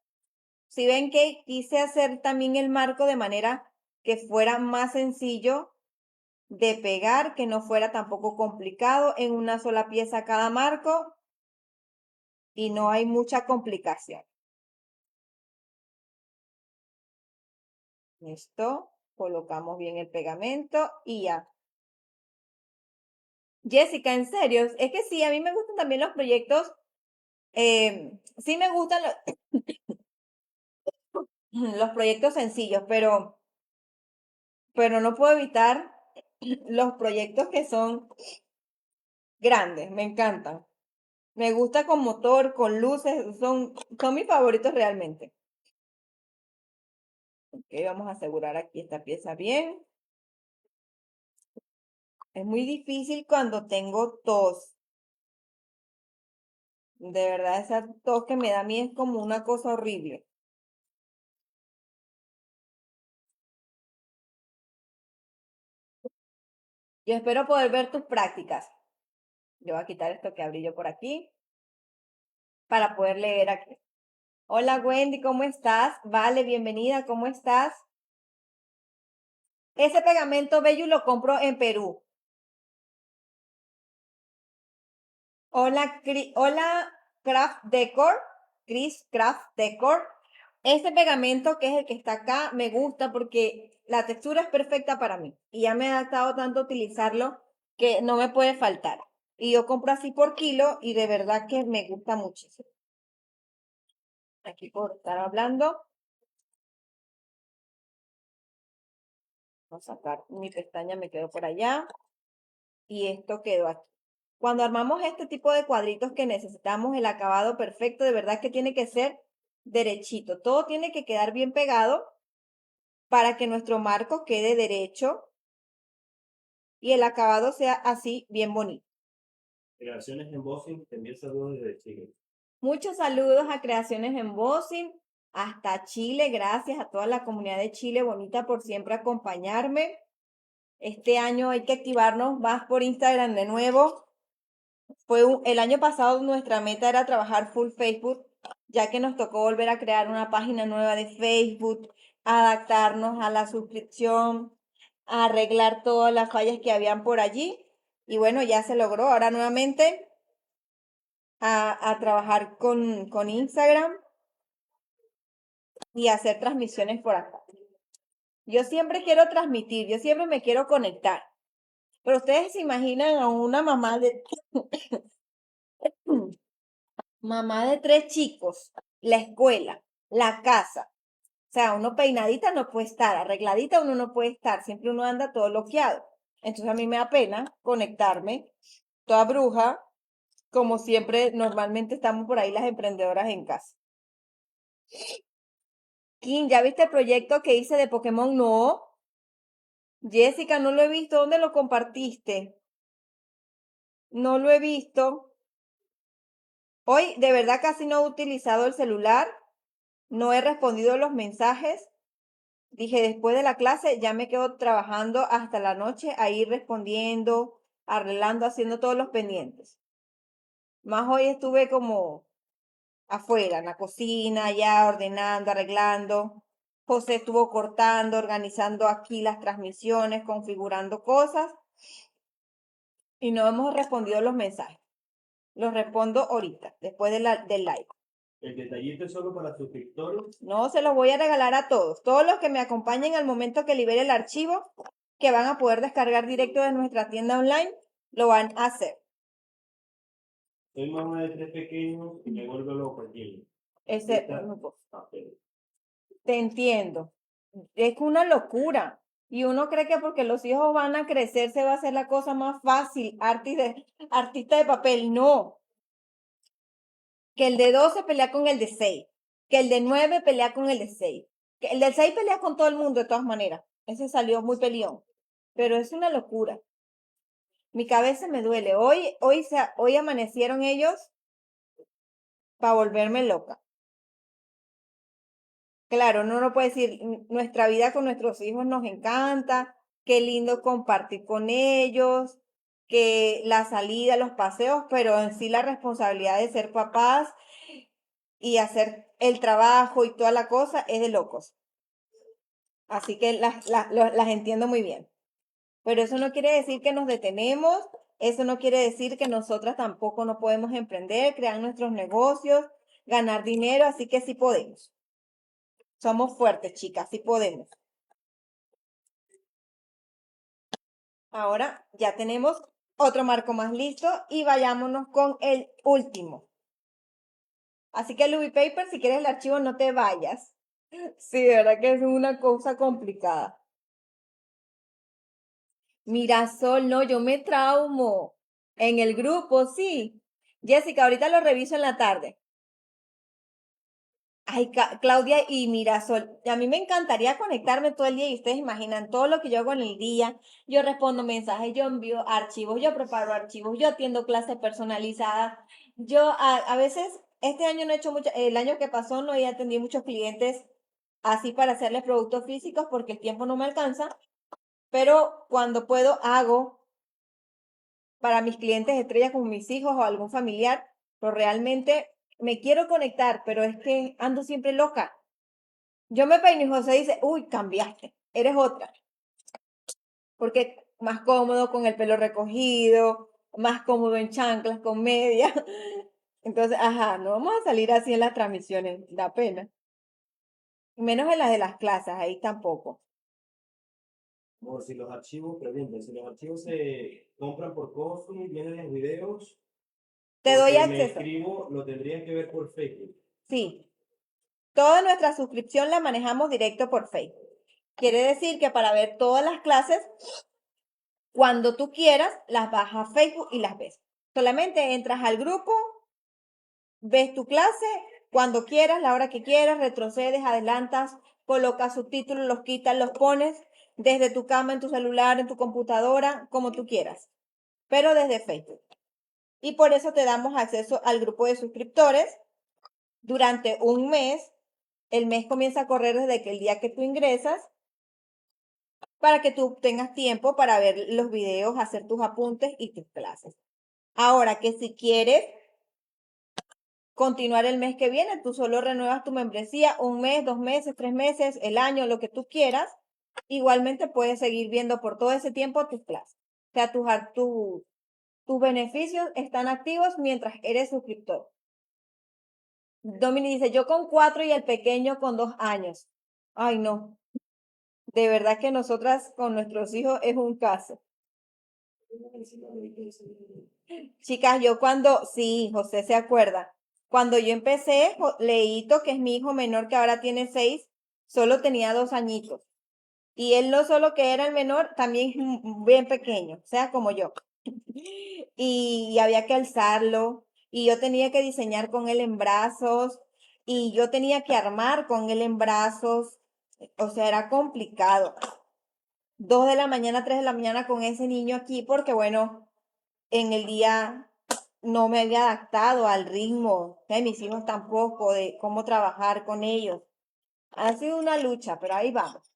Si ven que quise hacer también el marco de manera que fuera más sencillo de pegar, que no fuera tampoco complicado en una sola pieza cada marco y no hay mucha complicación. Listo, colocamos bien el pegamento y ya. Jessica, en serio, es que sí, a mí me gustan también los proyectos, sí me gustan los proyectos sencillos, pero no puedo evitar los proyectos que son grandes, me encantan. Me gusta con motor, con luces, son mis favoritos realmente. Ok, vamos a asegurar aquí esta pieza bien. Es muy difícil cuando tengo tos. De verdad, esa tos que me da a mí es como una cosa horrible. Yo espero poder ver tus prácticas. Yo voy a quitar esto que abrí yo por aquí para poder leer aquí. Hola Wendy, ¿cómo estás? Vale, bienvenida, ¿cómo estás? Ese pegamento bello lo compro en Perú. Hola Craft Decor, Chris Craft Decor. Este pegamento que es el que está acá me gusta porque la textura es perfecta para mí y ya me he adaptado tanto a utilizarlo que no me puede faltar. Y yo compro así por kilo y de verdad que me gusta muchísimo. Aquí por estar hablando, voy a sacar mi pestaña, me quedo por allá y esto quedó aquí. Cuando armamos este tipo de cuadritos que necesitamos el acabado perfecto, de verdad que tiene que ser derechito. Todo tiene que quedar bien pegado para que nuestro marco quede derecho y el acabado sea así bien bonito. Creaciones Embossing, te envío saludos desde Chile. Muchos saludos a Creaciones Embossing hasta Chile. Gracias a toda la comunidad de Chile bonita por siempre acompañarme. Este año hay que activarnos más por Instagram de nuevo. El año pasado nuestra meta era trabajar full Facebook ya que nos tocó volver a crear una página nueva de Facebook, adaptarnos a la suscripción, a arreglar todas las fallas que habían por allí. Y bueno, ya se logró. Ahora nuevamente a trabajar con Instagram y hacer transmisiones por acá. Yo siempre quiero transmitir, yo siempre me quiero conectar. Pero ustedes se imaginan a una mamá de 3 chicos, la escuela, la casa. O sea, uno peinadita no puede estar, arregladita uno no puede estar, siempre uno anda todo loqueado. Entonces a mí me da pena conectarme, toda bruja, como siempre normalmente estamos por ahí las emprendedoras en casa. Kim, ¿ya viste el proyecto que hice de Pokémon? No. Jessica, no lo he visto. ¿Dónde lo compartiste? No lo he visto. Hoy de verdad casi no he utilizado el celular. No he respondido los mensajes. Dije, después de la clase ya me quedo trabajando hasta la noche, ahí respondiendo, arreglando, haciendo todos los pendientes. Más hoy estuve como afuera, en la cocina, ya ordenando, arreglando. José estuvo cortando, organizando aquí las transmisiones, configurando cosas y no hemos respondido los mensajes. Los respondo ahorita, después del live. El detallito es solo para suscriptores. No, se los voy a regalar a todos. Todos los que me acompañen al momento que libere el archivo, que van a poder descargar directo de nuestra tienda online, lo van a hacer. Soy mamá de 3 pequeños y me vuelvo loco aquí. Ese, Ah, pero te entiendo. Es una locura. Y uno cree que porque los hijos van a crecer se va a hacer la cosa más fácil, artista de papel. No. Que el de 12 pelea con el de 6. Que el de 9 pelea con el de 6. Que el del 6 pelea con todo el mundo de todas maneras. Ese salió muy peleón. Pero es una locura. Mi cabeza me duele. Hoy amanecieron ellos para volverme loca. Claro, uno no puede decir, nuestra vida con nuestros hijos nos encanta, qué lindo compartir con ellos, que la salida, los paseos, pero en sí la responsabilidad de ser papás y hacer el trabajo y toda la cosa es de locos. Así que las entiendo muy bien. Pero eso no quiere decir que nos detenemos, eso no quiere decir que nosotras tampoco no podemos emprender, crear nuestros negocios, ganar dinero, así que sí podemos. Somos fuertes, chicas, sí podemos. Ahora ya tenemos otro marco más listo y vayámonos con el último. Así que Louis Paper, si quieres el archivo, no te vayas. Sí, de verdad que es una cosa complicada. Mira, Sol, no, yo me traumo. En el grupo, sí. Jessica, ahorita lo reviso en la tarde. Ay, Claudia y Mirasol, a mí me encantaría conectarme todo el día y ustedes imaginan todo lo que yo hago en el día. Yo respondo mensajes, yo envío archivos, yo preparo archivos, yo atiendo clases personalizadas. Yo a veces, este año no he hecho mucho, el año que pasó no he atendido muchos clientes así para hacerles productos físicos porque el tiempo no me alcanza, pero cuando puedo hago para mis clientes estrellas como mis hijos o algún familiar, pero realmente me quiero conectar, pero es que ando siempre loca. Yo me peino y José dice, uy, cambiaste, eres otra. Porque más cómodo con el pelo recogido, más cómodo en chanclas, con media. Entonces, ajá, no vamos a salir así en las transmisiones, da pena. Menos en las de las clases, ahí tampoco. o si los archivos, pregunten, si los archivos se compran por Cosmi, vienen los videos, Te doy porque me acceso. escribo, lo tendrían que ver por Facebook. Sí, toda nuestra suscripción la manejamos directo por Facebook. Quiere decir que para ver todas las clases, cuando tú quieras, las vas a Facebook y las ves. Solamente entras al grupo, ves tu clase, cuando quieras, la hora que quieras, retrocedes, adelantas, colocas subtítulos, los quitas, los pones desde tu cama, en tu celular, en tu computadora, como tú quieras, pero desde Facebook. Y por eso te damos acceso al grupo de suscriptores durante un mes. El mes comienza a correr desde que el día que tú ingresas para que tú tengas tiempo para ver los videos, hacer tus apuntes y tus clases. Ahora que si quieres continuar el mes que viene. Tú solo renuevas tu membresía 1 mes, 2 meses, 3 meses, el año, lo que tú quieras. Igualmente puedes seguir viendo por todo ese tiempo tus clases. O sea, tus beneficios están activos mientras eres suscriptor. Domini dice, yo con 4 y el pequeño con 2 años. Ay, no. De verdad que nosotras con nuestros hijos es un caso. Chicas, sí, José se acuerda. Cuando yo empecé, Leito, que es mi hijo menor que ahora tiene 6, solo tenía 2 añitos. Y él no solo que era el menor, también bien pequeño, o sea, como yo. Y había que alzarlo, y yo tenía que diseñar con él en brazos, y yo tenía que armar con él en brazos. O sea, era complicado. 2 de la mañana, 3 de la mañana con ese niño aquí, porque bueno, en el día no me había adaptado al ritmo de mis hijos tampoco, de cómo trabajar con ellos. Ha sido una lucha, pero ahí vamos.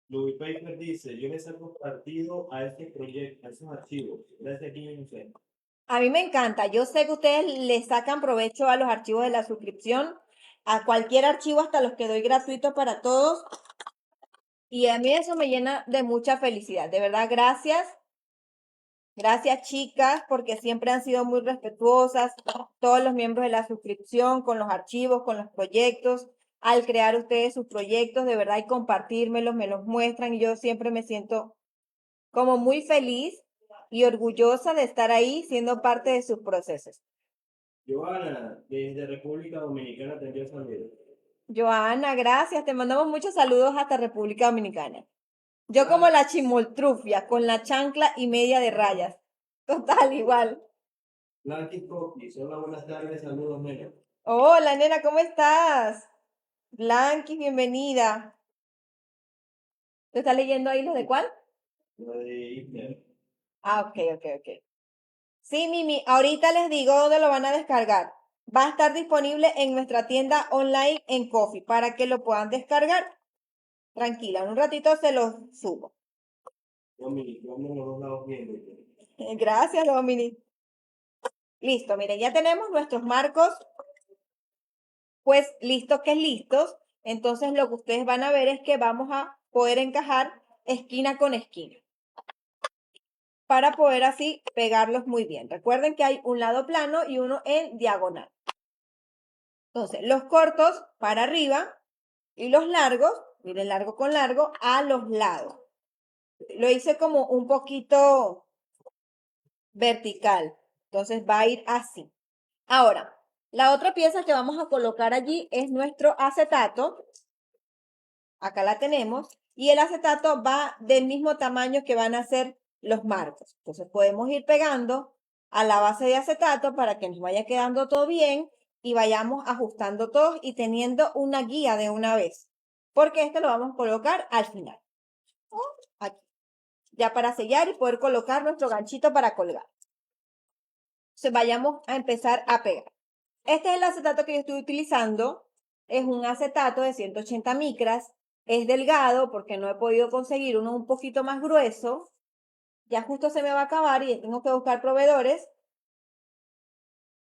Louis Paper dice, yo le saco partido a este proyecto, a esos archivos. Gracias, Kim. A mí me encanta. Yo sé que ustedes le sacan provecho a los archivos de la suscripción, a cualquier archivo, hasta los que doy gratuito para todos. Y a mí eso me llena de mucha felicidad. De verdad, gracias. Gracias, chicas, porque siempre han sido muy respetuosas, todos los miembros de la suscripción, con los archivos, con los proyectos. Al crear ustedes sus proyectos, de verdad, y compartírmelos, me los muestran, y yo siempre me siento como muy feliz y orgullosa de estar ahí siendo parte de sus procesos. Joana, desde República Dominicana te envío saludos. Joana, gracias. Te mandamos muchos saludos hasta República Dominicana. Yo como la chimoltrufia, con la chancla y media de rayas. Total, igual. Blanqui Coquis, hola, buenas tardes, saludos, nena. Hola, nena, ¿cómo estás? Blanqui, bienvenida. ¿Te estás leyendo ahí los de cuál? Lo de Hitler. Ah, ok. Sí, Mimi, ahorita les digo dónde lo van a descargar. Va a estar disponible en nuestra tienda online en Coffee para que lo puedan descargar. Tranquila, en un ratito se los subo. Dominic, vamos a los dos lados viendo. Gracias, Dominic. Listo, miren, ya tenemos nuestros marcos, pues listos que listos. Entonces lo que ustedes van a ver es que vamos a poder encajar esquina con esquina, para poder así pegarlos muy bien. Recuerden que hay un lado plano y uno en diagonal. Entonces, los cortos para arriba y los largos, miren, largo con largo, a los lados. Lo hice como un poquito vertical. Entonces va a ir así. Ahora, la otra pieza que vamos a colocar allí es nuestro acetato. Acá la tenemos. Y el acetato va del mismo tamaño que van a ser los marcos. Entonces podemos ir pegando a la base de acetato para que nos vaya quedando todo bien y vayamos ajustando todos y teniendo una guía de una vez. Porque este lo vamos a colocar al final. Aquí. Ya para sellar y poder colocar nuestro ganchito para colgar. Entonces vayamos a empezar a pegar. Este es el acetato que yo estoy utilizando. Es un acetato de 180 micras. Es delgado porque no he podido conseguir uno un poquito más grueso. Ya justo se me va a acabar y tengo que buscar proveedores.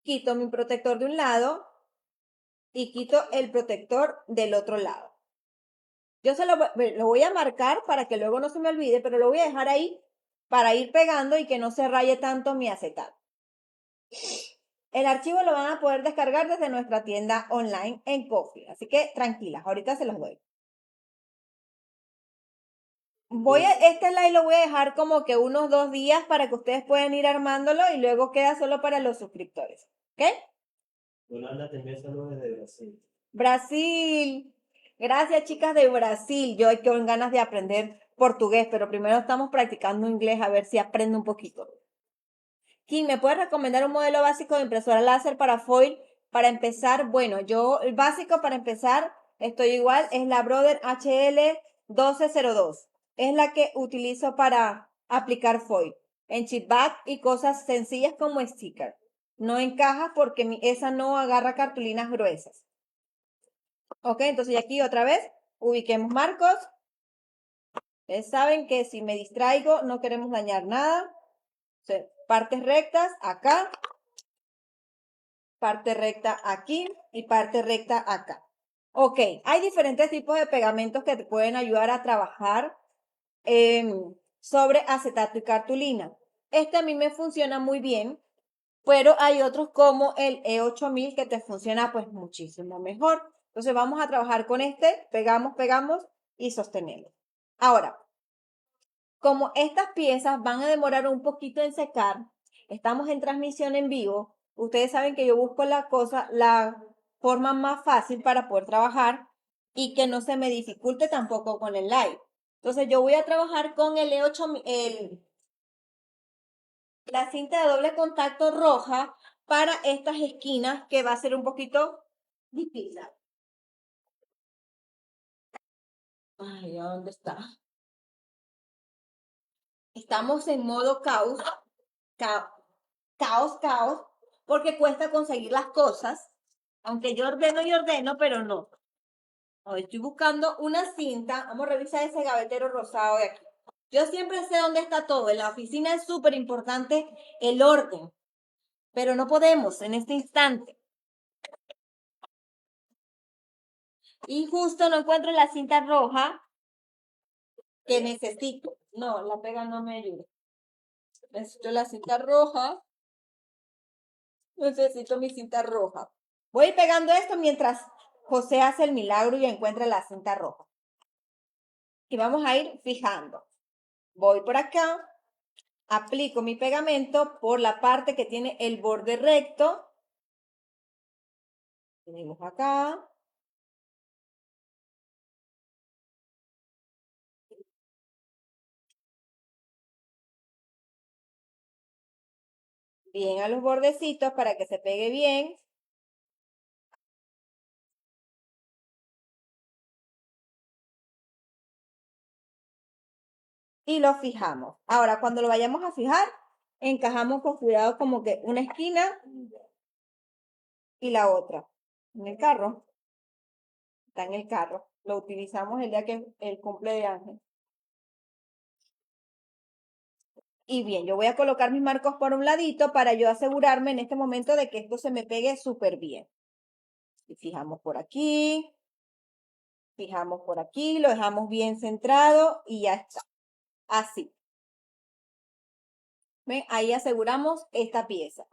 Quito mi protector de un lado y quito el protector del otro lado. Yo lo voy a marcar para que luego no se me olvide, pero lo voy a dejar ahí para ir pegando y que no se raye tanto mi acetato. El archivo lo van a poder descargar desde nuestra tienda online en Coffee. Así que tranquilas, ahorita se los doy. Este slide lo voy a dejar como que unos 2 días para que ustedes puedan ir armándolo y luego queda solo para los suscriptores. ¿Ok? Yolanda te envía saludos desde Brasil. Brasil. Gracias, chicas de Brasil. Yo con ganas de aprender portugués, pero primero estamos practicando inglés a ver si aprendo un poquito. Kim, ¿me puedes recomendar un modelo básico de impresora láser para foil para empezar? Bueno, yo el básico para empezar, estoy igual, es la Brother HL 1202. Es la que utilizo para aplicar foil en chipback y cosas sencillas como sticker. No encaja porque esa no agarra cartulinas gruesas. Ok, entonces aquí otra vez ubiquemos marcos. Ustedes saben que si me distraigo no queremos dañar nada. Partes rectas acá, parte recta aquí y parte recta acá. Ok, hay diferentes tipos de pegamentos que te pueden ayudar a trabajar sobre acetato y cartulina. Este a mí me funciona muy bien, pero hay otros como el E8000 que te funciona pues muchísimo mejor. Entonces vamos a trabajar con este, pegamos, pegamos y sostenemos. Ahora, como estas piezas van a demorar un poquito en secar, estamos en transmisión en vivo, ustedes saben que yo busco la forma más fácil para poder trabajar y que no se me dificulte tampoco con el live. Entonces yo voy a trabajar con el la cinta de doble contacto roja para estas esquinas que va a ser un poquito difícil. Ay, ¿dónde está? Estamos en modo caos, caos, porque cuesta conseguir las cosas, aunque yo ordeno, pero no. Hoy estoy buscando una cinta, vamos a revisar ese gavetero rosado de aquí. Yo siempre sé dónde está todo, en la oficina es súper importante el orden, pero no podemos en este instante. Y justo no encuentro la cinta roja que necesito. No, la pega no me ayuda. Necesito la cinta roja. Necesito mi cinta roja. Voy pegando esto mientras José hace el milagro y encuentra la cinta roja. Y vamos a ir fijando. Voy por acá, aplico mi pegamento por la parte que tiene el borde recto. Tenemos acá. Bien a los bordecitos para que se pegue bien. Y lo fijamos. Ahora, cuando lo vayamos a fijar, encajamos con cuidado como que una esquina y la otra. En el carro. Está en el carro. Lo utilizamos el día que el cumple de Ángel. Y bien, yo voy a colocar mis marcos por un ladito para yo asegurarme en este momento de que esto se me pegue súper bien. Y fijamos por aquí, lo dejamos bien centrado y ya está. Así. ¿Ven? Ahí aseguramos esta pieza.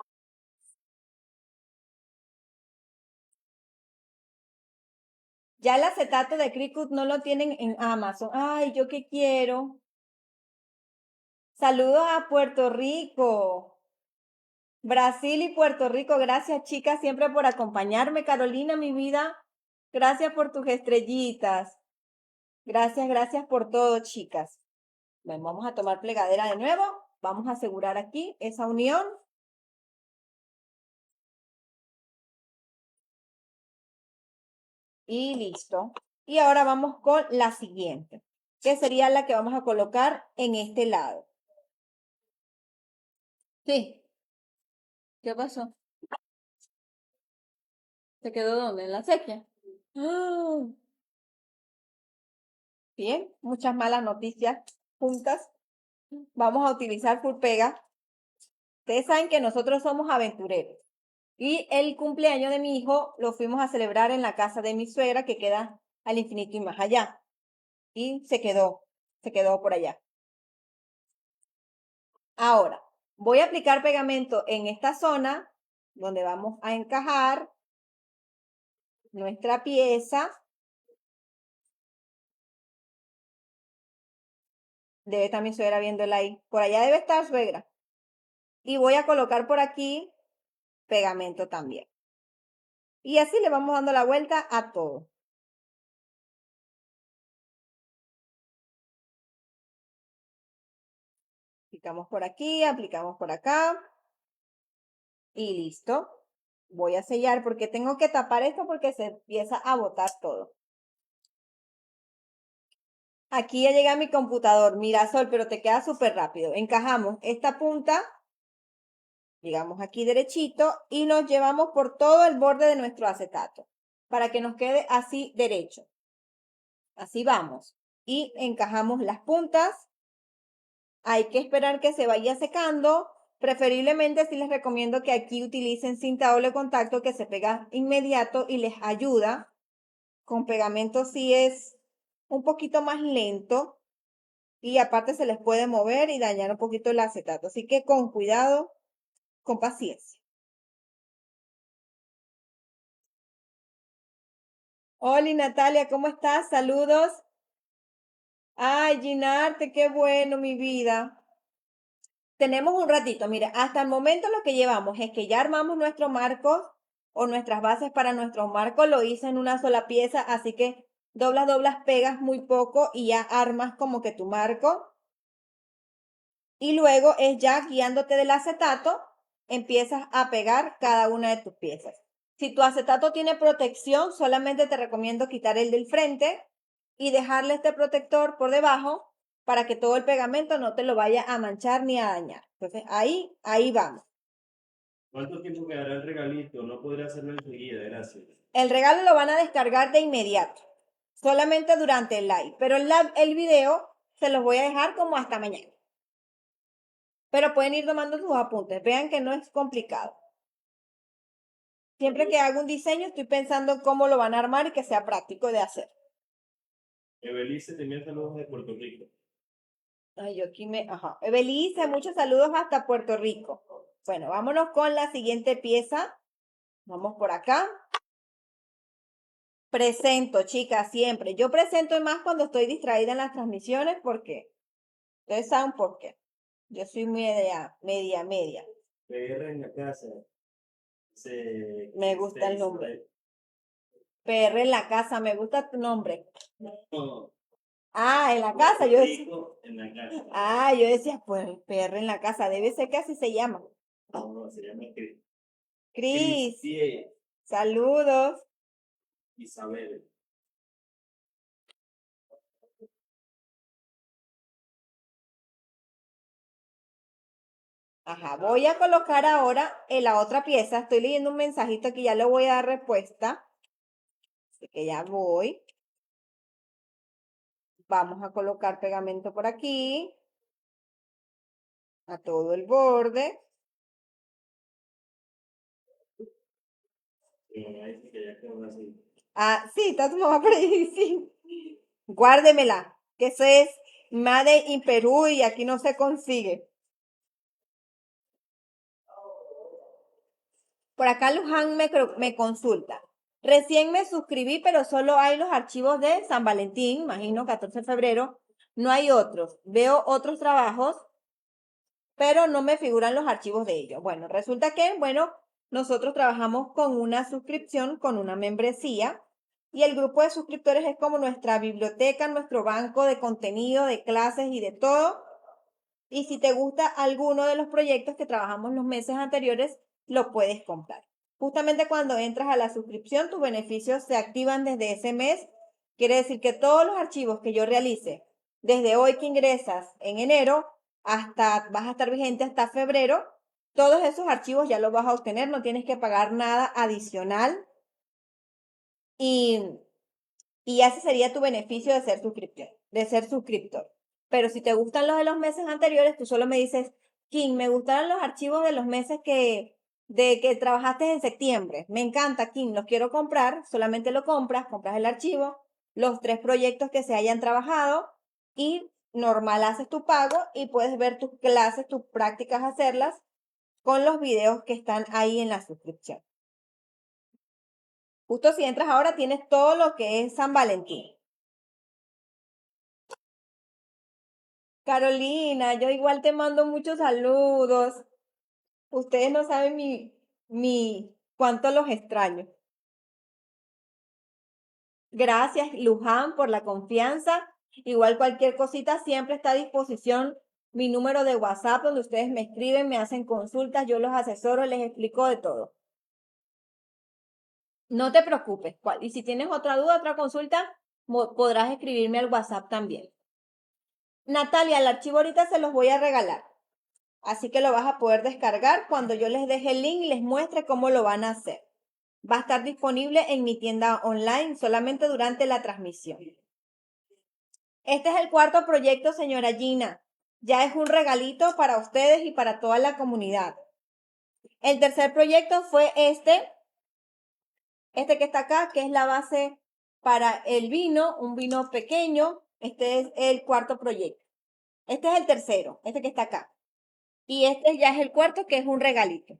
Ya el acetato de Cricut no lo tienen en Amazon. Ay, ¿yo qué quiero? Saludos a Puerto Rico. Brasil y Puerto Rico. Gracias, chicas, siempre por acompañarme. Carolina, mi vida. Gracias por tus estrellitas. Gracias por todo, chicas. Bueno, vamos a tomar plegadera de nuevo. Vamos a asegurar aquí esa unión. Y listo. Y ahora vamos con la siguiente, que sería la que vamos a colocar en este lado. Sí. ¿Qué pasó? ¿Se quedó dónde? ¿En la sequía? ¡Ah! Bien, muchas malas noticias juntas. Vamos a utilizar full pega. Ustedes saben que nosotros somos aventureros. Y el cumpleaños de mi hijo lo fuimos a celebrar en la casa de mi suegra, que queda al infinito y más allá. Y se quedó por allá. Ahora, voy a aplicar pegamento en esta zona donde vamos a encajar nuestra pieza. Debe estar mi suegra viéndola ahí. Por allá debe estar suegra. Y voy a colocar por aquí pegamento también. Y así le vamos dando la vuelta a todo. Aplicamos por aquí, aplicamos por acá. Y listo. Voy a sellar porque tengo que tapar esto porque se empieza a botar todo. Aquí ya llega mi computador. Mira, Sol, pero te queda súper rápido. Encajamos esta punta, llegamos aquí derechito y nos llevamos por todo el borde de nuestro acetato para que nos quede así derecho. Así vamos. Y encajamos las puntas. Hay que esperar que se vaya secando Preferiblemente sí les recomiendo que aquí utilicen cinta doble contacto que se pega inmediato y les ayuda. Con pegamento sí es un poquito más lento y aparte se les puede mover y dañar un poquito el acetato. Así que con cuidado, con paciencia. Hola Natalia, ¿cómo estás? Saludos. Ay, Ginarte, qué bueno, mi vida. Tenemos un ratito, mira, hasta el momento lo que llevamos es que ya armamos nuestro marco o nuestras bases para nuestro marco, lo hice en una sola pieza, así que doblas, pegas muy poco y ya armas como que tu marco. Y luego es ya guiándote del acetato, empiezas a pegar cada una de tus piezas. Si tu acetato tiene protección, solamente te recomiendo quitar el del frente y dejarle este protector por debajo para que todo el pegamento no te lo vaya a manchar ni a dañar. Entonces ahí vamos. ¿Cuánto tiempo quedará el regalito? No podré hacerlo enseguida, gracias. El regalo lo van a descargar de inmediato, solamente durante el live, pero el video se los voy a dejar como hasta mañana. Pero pueden ir tomando sus apuntes, vean que no es complicado. Siempre que hago un diseño estoy pensando en cómo lo van a armar y que sea práctico de hacer. Evelice te envía saludos de Puerto Rico. Ay, yo aquí ajá. Ebelice, muchos saludos hasta Puerto Rico. Bueno, vámonos con la siguiente pieza. Vamos por acá. Presento, chicas, siempre. Yo presento más cuando estoy distraída en las transmisiones porque ustedes saben por qué. Yo soy media. PR en la casa. Me gusta el nombre. PR en la casa, me gusta tu nombre. No. Ah, en la casa, yo decía. En la casa. Ah, yo decía, pues PR en la casa, debe ser que así se llama. No, se llama Cris. Cris, saludos. Isabel. Ajá, voy a colocar ahora en la otra pieza. Estoy leyendo un mensajito que ya le voy a dar respuesta. Así que ya voy. Vamos a colocar pegamento por aquí. A todo el borde. Ah, sí, está tu mamá por ahí, sí. Guárdemela, que eso es Made in Perú y aquí no se consigue. Por acá Luján me consulta. Recién me suscribí, pero solo hay los archivos de San Valentín, imagino 14 de febrero. No hay otros. Veo otros trabajos, pero no me figuran los archivos de ellos. Bueno, resulta que, bueno, nosotros trabajamos con una suscripción, con una membresía, y el grupo de suscriptores es como nuestra biblioteca, nuestro banco de contenido, de clases y de todo. Y si te gusta alguno de los proyectos que trabajamos los meses anteriores, lo puedes comprar. Justamente cuando entras a la suscripción, tus beneficios se activan desde ese mes. Quiere decir que todos los archivos que yo realice desde hoy que ingresas en enero hasta vas a estar vigente hasta febrero, todos esos archivos ya los vas a obtener, no tienes que pagar nada adicional y, y ese sería tu beneficio de ser suscriptor. Pero si te gustan los de los meses anteriores, tú solo me dices, Kim, me gustaron los archivos de los meses de que trabajaste en septiembre. Me encanta, Kim, los quiero comprar. Solamente lo compras el archivo, los 3 proyectos que se hayan trabajado y normal haces tu pago y puedes ver tus clases, tus prácticas, hacerlas con los videos que están ahí en la suscripción. Justo si entras ahora tienes todo lo que es San Valentín. Carolina, yo igual te mando muchos saludos. Ustedes no saben cuánto los extraño. Gracias, Luján, por la confianza. Igual cualquier cosita siempre está a disposición mi número de WhatsApp donde ustedes me escriben, me hacen consultas, yo los asesoro, les explico de todo. No te preocupes. Y si tienes otra duda, otra consulta, podrás escribirme al WhatsApp también. Natalia, el archivo ahorita se los voy a regalar. Así que lo vas a poder descargar cuando yo les deje el link y les muestre cómo lo van a hacer. Va a estar disponible en mi tienda online solamente durante la transmisión. Este es el cuarto proyecto, señora Gina. ya es un regalito para ustedes y para toda la comunidad. El tercer proyecto fue este que está acá, que es la base para el vino, un vino pequeño. Este es el cuarto proyecto. Este es el tercero, este que está acá. Y este ya es el cuarto, que es un regalito.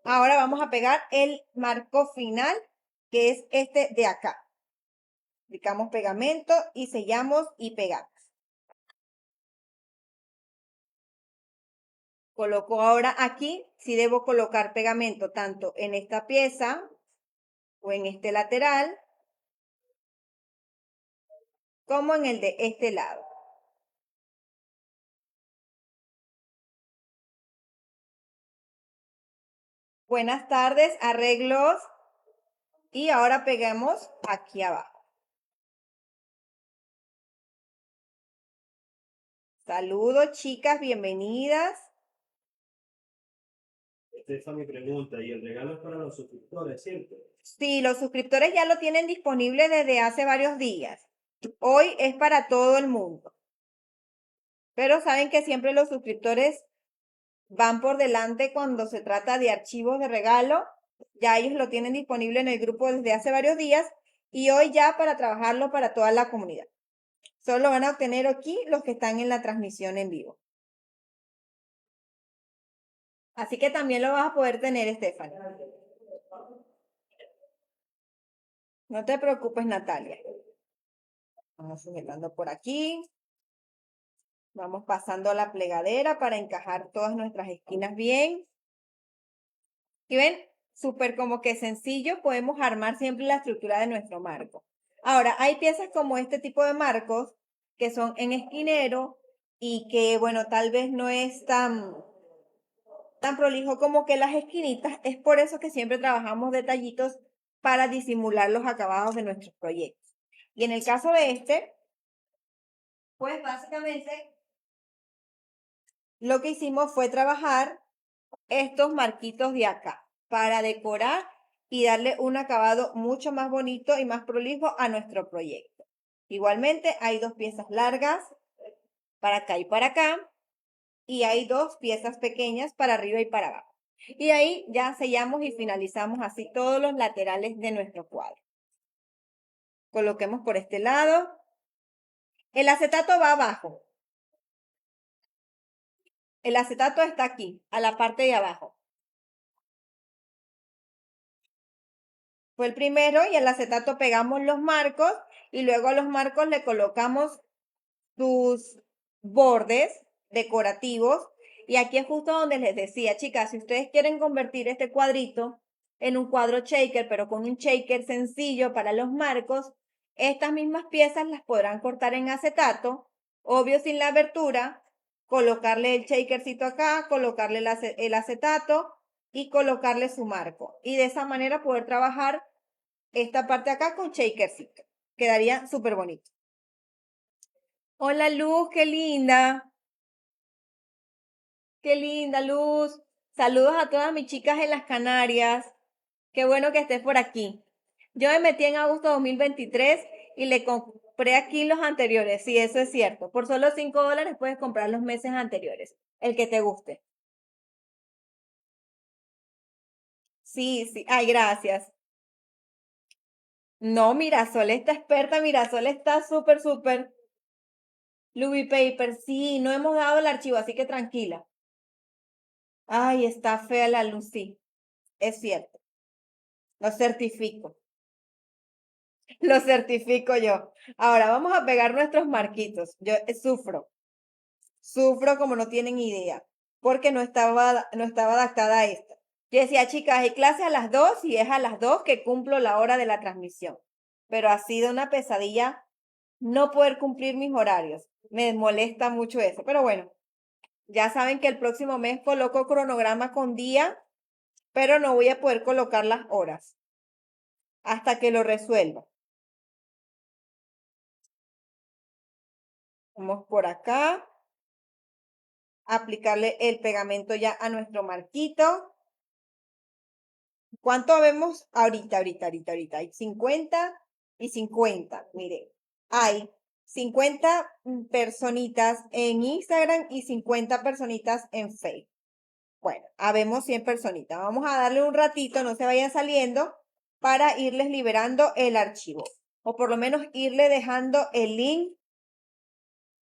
Ahora vamos a pegar el marco final, que es este de acá. Aplicamos pegamento y sellamos y pegamos. Coloco ahora aquí, si debo colocar pegamento tanto en esta pieza o en este lateral, como en el de este lado. Buenas tardes, arreglos. Y ahora peguemos aquí abajo. Saludos, chicas, bienvenidas. Stephanie pregunta, ¿y el regalo es para los suscriptores, cierto? Sí, los suscriptores ya lo tienen disponible desde hace varios días. Hoy es para todo el mundo. Pero saben que siempre los suscriptores van por delante cuando se trata de archivos de regalo. Ya ellos lo tienen disponible en el grupo desde hace varios días y hoy ya para trabajarlo para toda la comunidad. Solo van a obtener aquí los que están en la transmisión en vivo. Así que también lo vas a poder tener, Stephanie. No te preocupes, Natalia. Vamos sujetando por aquí. Vamos pasando la plegadera para encajar todas nuestras esquinas bien. ¿Y ven? Súper como que sencillo, podemos armar siempre la estructura de nuestro marco. Ahora, hay piezas como este tipo de marcos que son en esquinero y que, bueno, tal vez no es tan prolijo como que las esquinitas. Es por eso que siempre trabajamos detallitos para disimular los acabados de nuestros proyectos. Y en el caso de este, pues básicamente lo que hicimos fue trabajar estos marquitos de acá para decorar y darle un acabado mucho más bonito y más prolijo a nuestro proyecto. Igualmente hay dos piezas largas para acá y para acá y hay dos piezas pequeñas para arriba y para abajo. Y ahí ya sellamos y finalizamos así todos los laterales de nuestro cuadro. Coloquemos por este lado. El acetato va abajo. El acetato está aquí, a la parte de abajo. Fue el primero y el acetato pegamos los marcos y luego a los marcos le colocamos sus bordes decorativos. Y aquí es justo donde les decía, chicas, si ustedes quieren convertir este cuadrito en un cuadro shaker, pero con un shaker sencillo para los marcos, estas mismas piezas las podrán cortar en acetato, obvio sin la abertura, colocarle el shakercito acá, colocarle el acetato y colocarle su marco. Y de esa manera poder trabajar esta parte acá con shakercito. Quedaría súper bonito. Hola Luz, qué linda. Qué linda Luz. Saludos a todas mis chicas en las Canarias. Qué bueno que estés por aquí. Yo me metí en agosto de 2023 y le compré aquí los anteriores. Sí, eso es cierto. Por solo $5 puedes comprar los meses anteriores. El que te guste. Sí, sí. Ay, gracias. No, Mirasol está experta. Mirasol está súper, súper. Luby Paper, sí, no hemos dado el archivo, así que tranquila. Ay, está fea la luz, sí, es cierto. Lo certifico. Lo certifico yo. Ahora vamos a pegar nuestros marquitos. Yo sufro como no tienen idea, porque no estaba adaptada a esto. Yo decía, chicas, hay clase a las 2 y es a las 2 que cumplo la hora de la transmisión. Pero ha sido una pesadilla no poder cumplir mis horarios. Me molesta mucho eso. Pero bueno, ya saben que el próximo mes coloco cronograma con día, pero no voy a poder colocar las horas hasta que lo resuelva. Vamos por acá, aplicarle el pegamento ya a nuestro marquito. ¿Cuánto vemos ahorita? Hay 50 y 50. Mire, hay 50 personitas en Instagram y 50 personitas en Facebook. Bueno, habemos 100 personitas. Vamos a darle un ratito, no se vayan saliendo, para irles liberando el archivo. O por lo menos irle dejando el link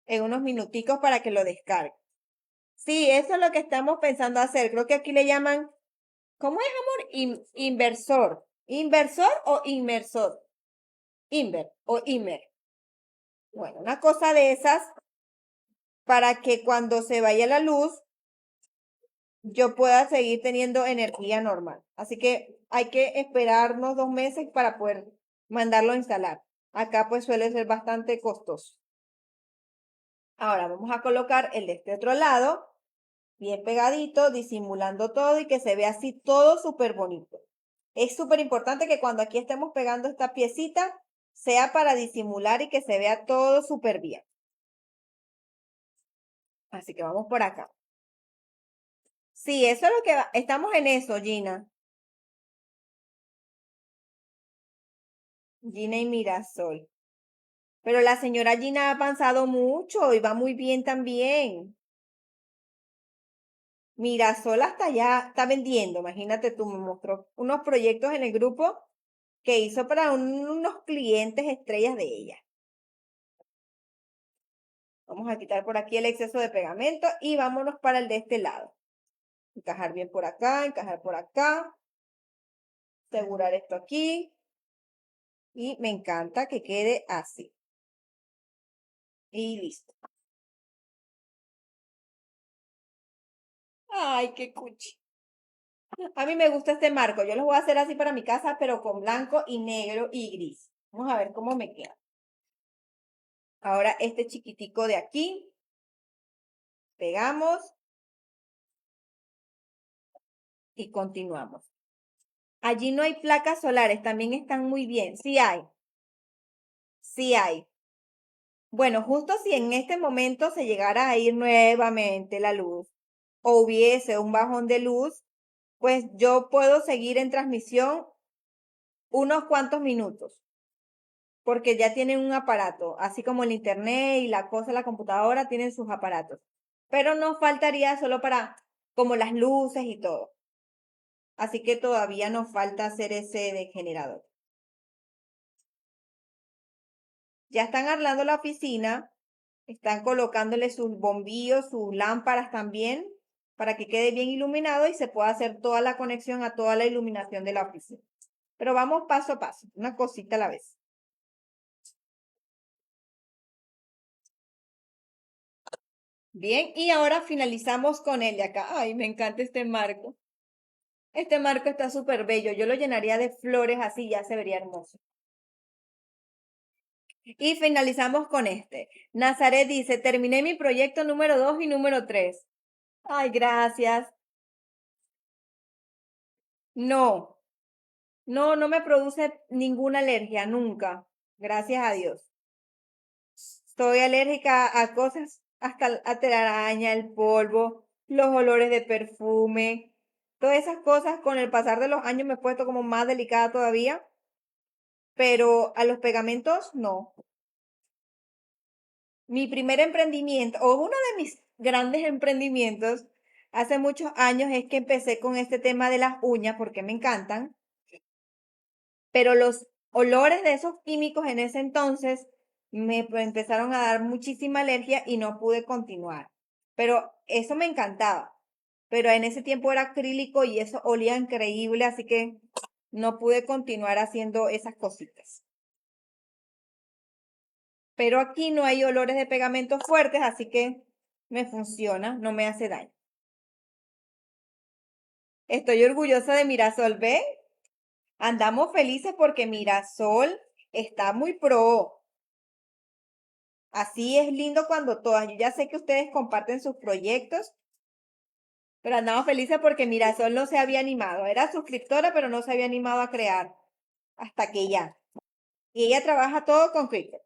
en unos minuticos para que lo descarguen. Sí, eso es lo que estamos pensando hacer. Creo que aquí le llaman, ¿cómo es, amor? Inversor. ¿Inversor o inmersor? Inver o Imer. Bueno, una cosa de esas para que cuando se vaya la luz yo pueda seguir teniendo energía normal. Así que hay que esperarnos 2 meses para poder mandarlo a instalar. Acá pues suele ser bastante costoso. Ahora vamos a colocar el de este otro lado, bien pegadito, disimulando todo y que se vea así todo súper bonito. Es súper importante que cuando aquí estemos pegando esta piecita, sea para disimular y que se vea todo súper bien. Así que vamos por acá. Sí, eso es lo que estamos en eso, Gina. Gina y Mirasol. Pero la señora Gina ha avanzado mucho y va muy bien también. Mirasol hasta allá está vendiendo. Imagínate tú, me mostró unos proyectos en el grupo que hizo para unos clientes estrellas de ella. Vamos a quitar por aquí el exceso de pegamento y vámonos para el de este lado. Encajar bien por acá, encajar por acá. Asegurar esto aquí. Y me encanta que quede así. Y listo. Ay, qué cuchi. A mí me gusta este marco. Yo los voy a hacer así para mi casa, pero con blanco y negro y gris. Vamos a ver cómo me queda. Ahora este chiquitico de aquí. Pegamos. Y continuamos. Allí no hay placas solares. También están muy bien. Sí hay. Sí hay. Bueno, justo si en este momento se llegara a ir nuevamente la luz o hubiese un bajón de luz, pues yo puedo seguir en transmisión unos cuantos minutos, porque ya tienen un aparato, así como el internet y la cosa, la computadora tienen sus aparatos. Pero nos faltaría solo para, como las luces y todo. Así que todavía nos falta hacer ese de generador. Ya están arreglando la oficina, están colocándole sus bombillos, sus lámparas también, para que quede bien iluminado y se pueda hacer toda la conexión a toda la iluminación de la oficina. Pero vamos paso a paso, una cosita a la vez. Bien, y ahora finalizamos con el de acá. Ay, me encanta este marco. Este marco está súper bello. Yo lo llenaría de flores así, ya se vería hermoso. Y finalizamos con este. Nazaret dice, terminé mi proyecto número 2 y número 3. Ay, gracias. No, no me produce ninguna alergia, nunca. Gracias a Dios. Soy alérgica a cosas, hasta a telaraña, el polvo, los olores de perfume. Todas esas cosas con el pasar de los años me he puesto como más delicada todavía, pero a los pegamentos no. Mi primer emprendimiento, o uno de mis grandes emprendimientos, hace muchos años es que empecé con este tema de las uñas porque me encantan, pero los olores de esos químicos en ese entonces me empezaron a dar muchísima alergia y no pude continuar. Pero eso me encantaba. Pero en ese tiempo era acrílico y eso olía increíble, así que no pude continuar haciendo esas cositas. Pero aquí no hay olores de pegamento fuertes, así que me funciona, no me hace daño. Estoy orgullosa de Mirasol, ¿ve? Andamos felices porque Mirasol está muy pro. Así es lindo cuando todas. Yo ya sé que ustedes comparten sus proyectos, pero andamos felices porque Mirasol no se había animado. Era suscriptora, pero no se había animado a crear hasta que ya. Y ella trabaja todo con Cricut.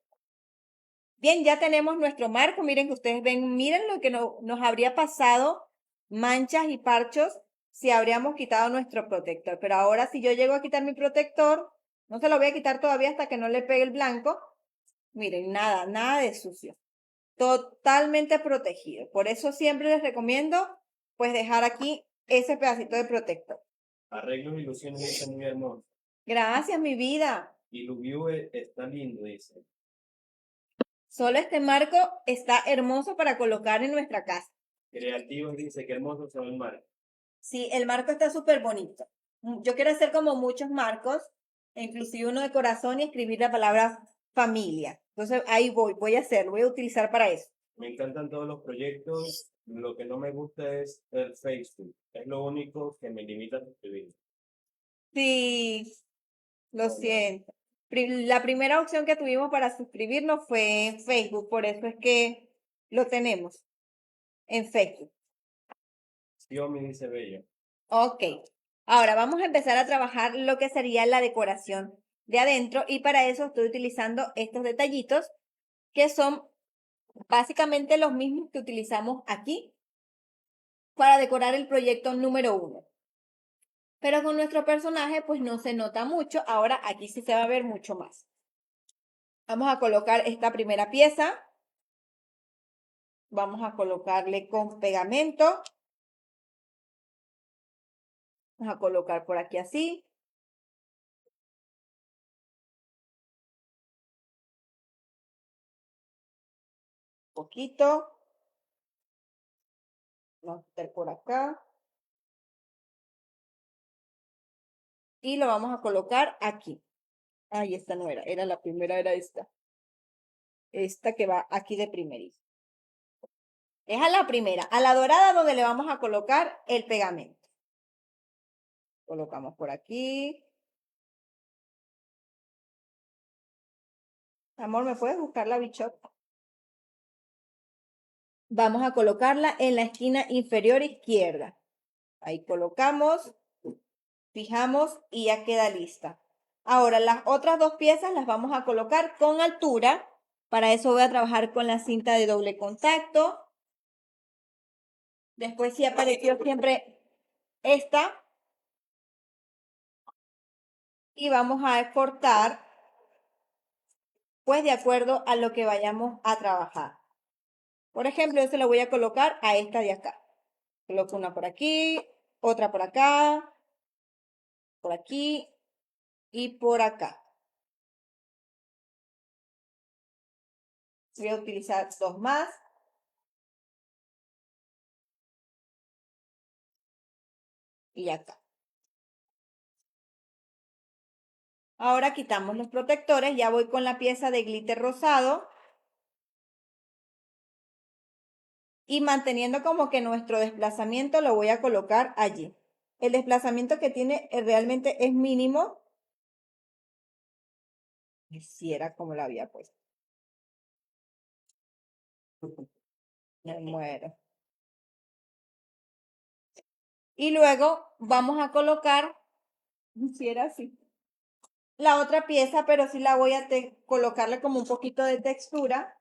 Bien, ya tenemos nuestro marco. Miren que ustedes ven, miren lo que nos habría pasado, manchas y parchos, si habríamos quitado nuestro protector. Pero ahora si yo llego a quitar mi protector, no se lo voy a quitar todavía hasta que no le pegue el blanco. Miren, nada, nada de sucio. Totalmente protegido. Por eso siempre les recomiendo, pues, dejar aquí ese pedacito de protector. Arreglos y ilusiones dice muy hermoso. Gracias, mi vida. Y Lubiu está lindo, dice. Solo este marco está hermoso para colocar en nuestra casa. Creativos dice que hermoso se ve el mar. Sí, el marco está súper bonito. Yo quiero hacer como muchos marcos, inclusive uno de corazón y escribir la palabra familia. Entonces ahí voy a hacerlo, voy a utilizar para eso. Me encantan todos los proyectos. Lo que no me gusta es el Facebook. Es lo único que me limita a escribir. Sí, lo Bueno, siento. La primera opción que tuvimos para suscribirnos fue en Facebook, por eso es que lo tenemos en Facebook. Xiaomi dice bello. Ok, ahora vamos a empezar a trabajar lo que sería la decoración de adentro y para eso estoy utilizando estos detallitos que son básicamente los mismos que utilizamos aquí para decorar el proyecto número 1. Pero con nuestro personaje pues no se nota mucho, ahora aquí sí se va a ver mucho más. Vamos a colocar esta primera pieza. Vamos a colocarle con pegamento. Vamos a colocar por aquí así. Un poquito. Vamos a meter por acá. Y lo vamos a colocar aquí. Ay, esta no era la primera, era esta. Esta que va aquí de primerito. Es a la primera, a la dorada donde le vamos a colocar el pegamento. Colocamos por aquí. Amor, ¿me puedes buscar la bichota? Vamos a colocarla en la esquina inferior izquierda. Ahí colocamos, fijamos y ya queda lista. Ahora, las otras dos piezas las vamos a colocar con altura. Para eso voy a trabajar con la cinta de doble contacto. Después sí apareció siempre esta. Y vamos a cortar, pues, de acuerdo a lo que vayamos a trabajar. Por ejemplo, yo se la voy a colocar a esta de acá. Coloco una por aquí, otra por acá, por aquí y por acá. Voy a utilizar dos más. Y acá. Ahora quitamos los protectores, ya voy con la pieza de glitter rosado. Y manteniendo como que nuestro desplazamiento lo voy a colocar allí. El desplazamiento que tiene realmente es mínimo. Si era como lo había puesto. Me muero. Y luego vamos a colocar, si era así, la otra pieza, pero sí la voy a colocarle como un poquito de textura.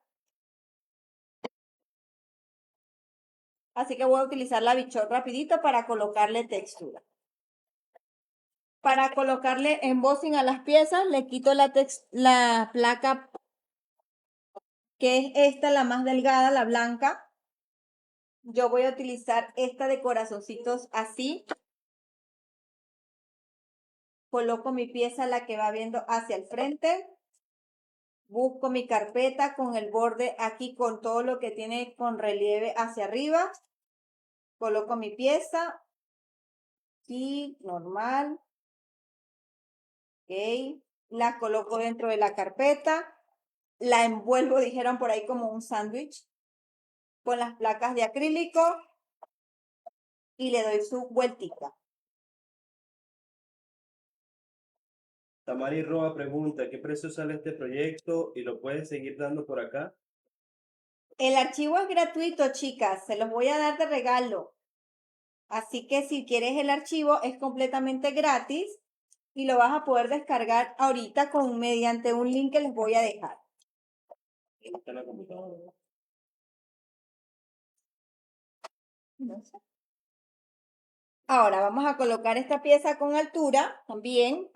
Así que voy a utilizar la bichot rapidito para colocarle textura. Para colocarle embossing a las piezas, le quito la placa, que es esta, la más delgada, la blanca. Yo voy a utilizar esta de corazoncitos así. Coloco mi pieza, la que va viendo hacia el frente. Busco mi carpeta con el borde aquí, con todo lo que tiene con relieve hacia arriba. Coloco mi pieza. Aquí, normal. Ok. La coloco dentro de la carpeta. La envuelvo, dijeron por ahí, como un sándwich. Con las placas de acrílico. Y le doy su vueltita. Tamari Roa pregunta, ¿qué precio sale este proyecto y lo puedes seguir dando por acá? El archivo es gratuito, chicas. Se los voy a dar de regalo. Así que si quieres el archivo es completamente gratis y lo vas a poder descargar ahorita mediante un link que les voy a dejar. Está en la computadora. Ahora vamos a colocar esta pieza con altura también.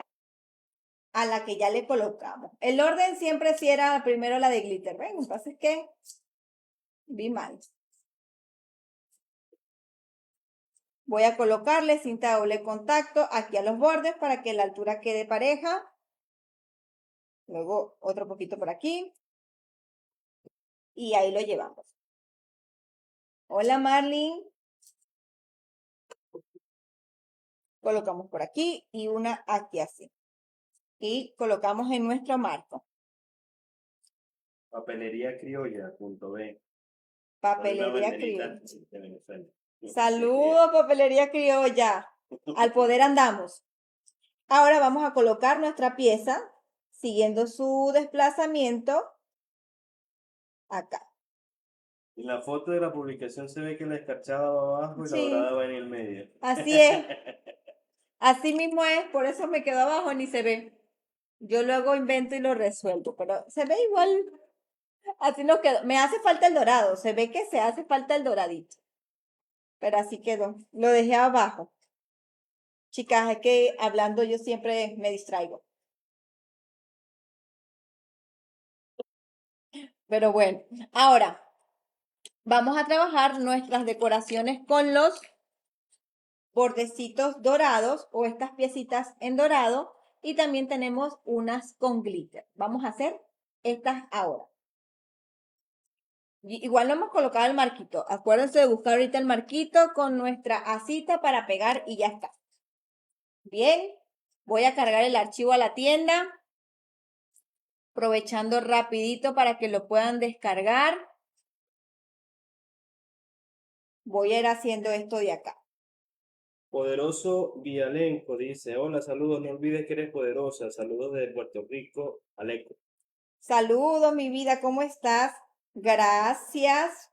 a la que ya le colocamos. El orden siempre sí era primero la de glitter, ¿ven? Entonces, ¿qué? Vi mal. Voy a colocarle cinta doble contacto aquí a los bordes para que la altura quede pareja. Luego otro poquito por aquí. Y ahí lo llevamos. Hola Marlene. Colocamos por aquí y una aquí así. Y colocamos en nuestro marco. Papelería criolla.b. Papelería criolla. De Venezuela. Saludos, papelería criolla. Al poder andamos. Ahora vamos a colocar nuestra pieza siguiendo su desplazamiento acá. En la foto de la publicación se ve que la escarchada va abajo y la Sí, dorada va en el medio. así es. Así mismo es, por eso me quedó abajo, ni se ve. Yo luego invento y lo resuelvo, pero se ve igual. Así nos quedó. Me hace falta el dorado, se ve que se hace falta el doradito. Pero así quedó. Lo dejé abajo. Chicas, es que hablando yo siempre me distraigo. Pero bueno, ahora vamos a trabajar nuestras decoraciones con los bordecitos dorados o estas piecitas en dorado y también tenemos unas con glitter. Vamos a hacer estas ahora. Igual no hemos colocado el marquito. Acuérdense de buscar ahorita el marquito con nuestra asita para pegar y ya está. Bien, voy a cargar el archivo a la tienda, aprovechando rapidito para que lo puedan descargar. Voy a ir haciendo esto de acá. Poderoso Vialenco dice, hola, saludos, no olvides que eres poderosa, saludos desde Puerto Rico, Aleco. Saludos, mi vida, ¿cómo estás? Gracias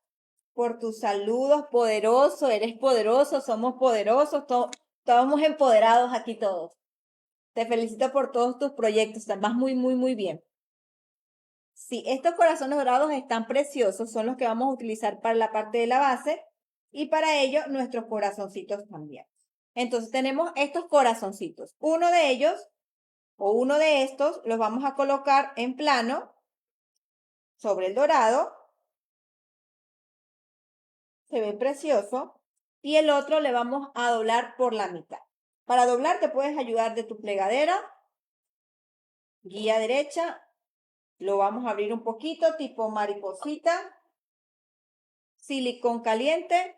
por tus saludos, poderoso, eres poderoso, somos poderosos, estamos empoderados aquí todos. Te felicito por todos tus proyectos, estás muy, muy, muy bien. Sí, estos corazones dorados están preciosos, son los que vamos a utilizar para la parte de la base y para ello nuestros corazoncitos también. Entonces tenemos estos corazoncitos. Uno de ellos o uno de estos los vamos a colocar en plano sobre el dorado. Se ve precioso. Y el otro le vamos a doblar por la mitad. Para doblar te puedes ayudar de tu plegadera. Guía derecha. Lo vamos a abrir un poquito, tipo mariposita. Silicón caliente.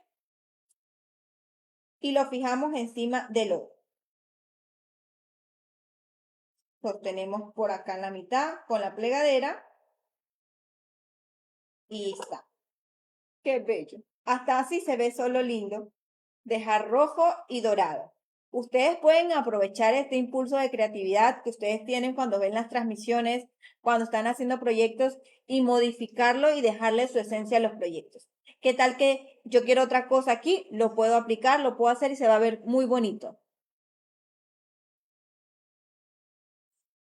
Y lo fijamos encima del otro. Sostenemos por acá en la mitad con la plegadera. Y está. ¡Qué bello! Hasta así se ve solo lindo. Dejar rojo y dorado. Ustedes pueden aprovechar este impulso de creatividad que ustedes tienen cuando ven las transmisiones, cuando están haciendo proyectos y modificarlo y dejarle su esencia a los proyectos. ¿Qué tal que yo quiero otra cosa aquí? Lo puedo aplicar, lo puedo hacer y se va a ver muy bonito.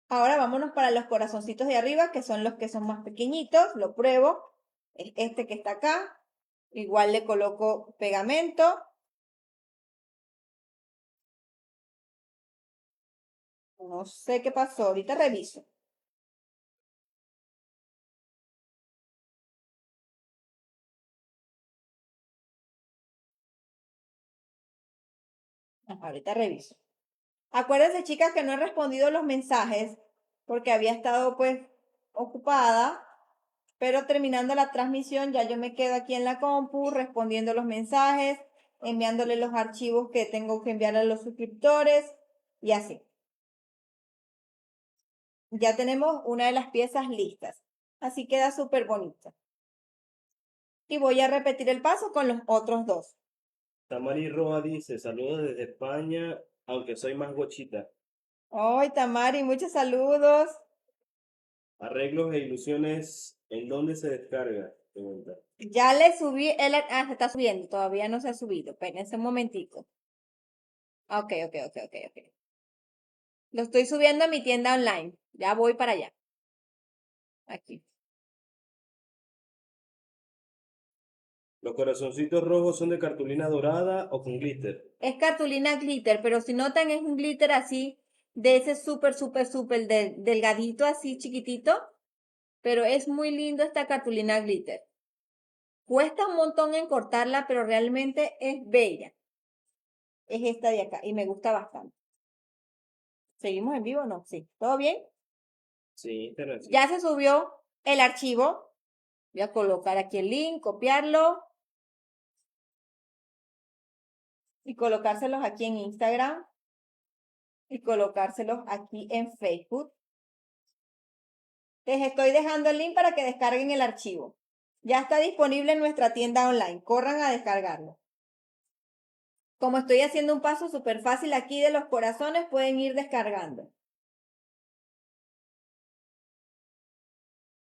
Ahora vámonos para los corazoncitos de arriba, que son los que son más pequeñitos. Lo pruebo. Es este que está acá. Igual le coloco pegamento. No sé qué pasó, ahorita reviso. Ahorita reviso. Acuérdense, chicas, que no he respondido los mensajes porque había estado pues ocupada, pero terminando la transmisión ya yo me quedo aquí en la compu respondiendo los mensajes, enviándole los archivos que tengo que enviar a los suscriptores y así. Ya tenemos una de las piezas listas. Así queda súper bonita. Y voy a repetir el paso con los otros dos. Tamari Roa dice, saludos desde España, aunque soy más gochita. Hoy, Tamari, muchos saludos. Arreglos e ilusiones, ¿en dónde se descarga? Pregunta. Ya le subí, se está subiendo, todavía no se ha subido. Espérense un momentico. Ok. Lo estoy subiendo a mi tienda online. Ya voy para allá. Aquí. ¿Los corazoncitos rojos son de cartulina dorada o con glitter? Es cartulina glitter, pero si notan es un glitter así de ese súper delgadito, así chiquitito, pero es muy lindo esta cartulina glitter. Cuesta un montón en cortarla, pero realmente es bella. Es esta de acá y me gusta bastante. ¿Seguimos en vivo o no? Sí. ¿Todo bien? Sí, Instagram, sí. Ya se subió el archivo. Voy a colocar aquí el link, copiarlo y colocárselos aquí en Instagram y colocárselos aquí en Facebook. Les estoy dejando el link para que descarguen el archivo. Ya está disponible en nuestra tienda online. Corran a descargarlo. Como estoy haciendo un paso súper fácil aquí de los corazones, pueden ir descargando.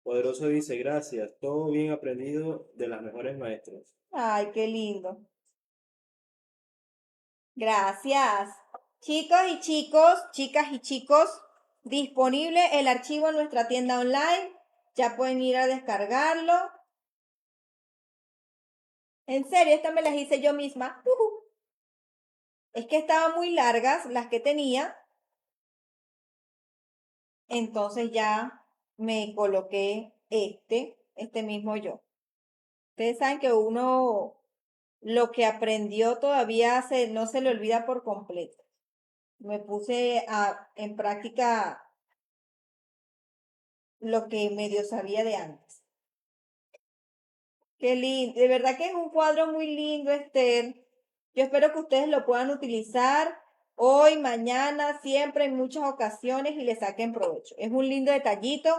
Poderoso dice, gracias, todo bien aprendido de las mejores maestras. Ay, qué lindo. Gracias. Chicos y chicos, chicas y chicos, disponible el archivo en nuestra tienda online. Ya pueden ir a descargarlo. En serio, estas me las hice yo misma. Es que estaban muy largas las que tenía. Entonces ya me coloqué este mismo yo. Ustedes saben que uno lo que aprendió todavía no se le olvida por completo. Me puse en práctica lo que medio sabía de antes. Qué lindo, de verdad que es un cuadro muy lindo, Esther. Yo espero que ustedes lo puedan utilizar hoy, mañana, siempre, en muchas ocasiones y le saquen provecho. Es un lindo detallito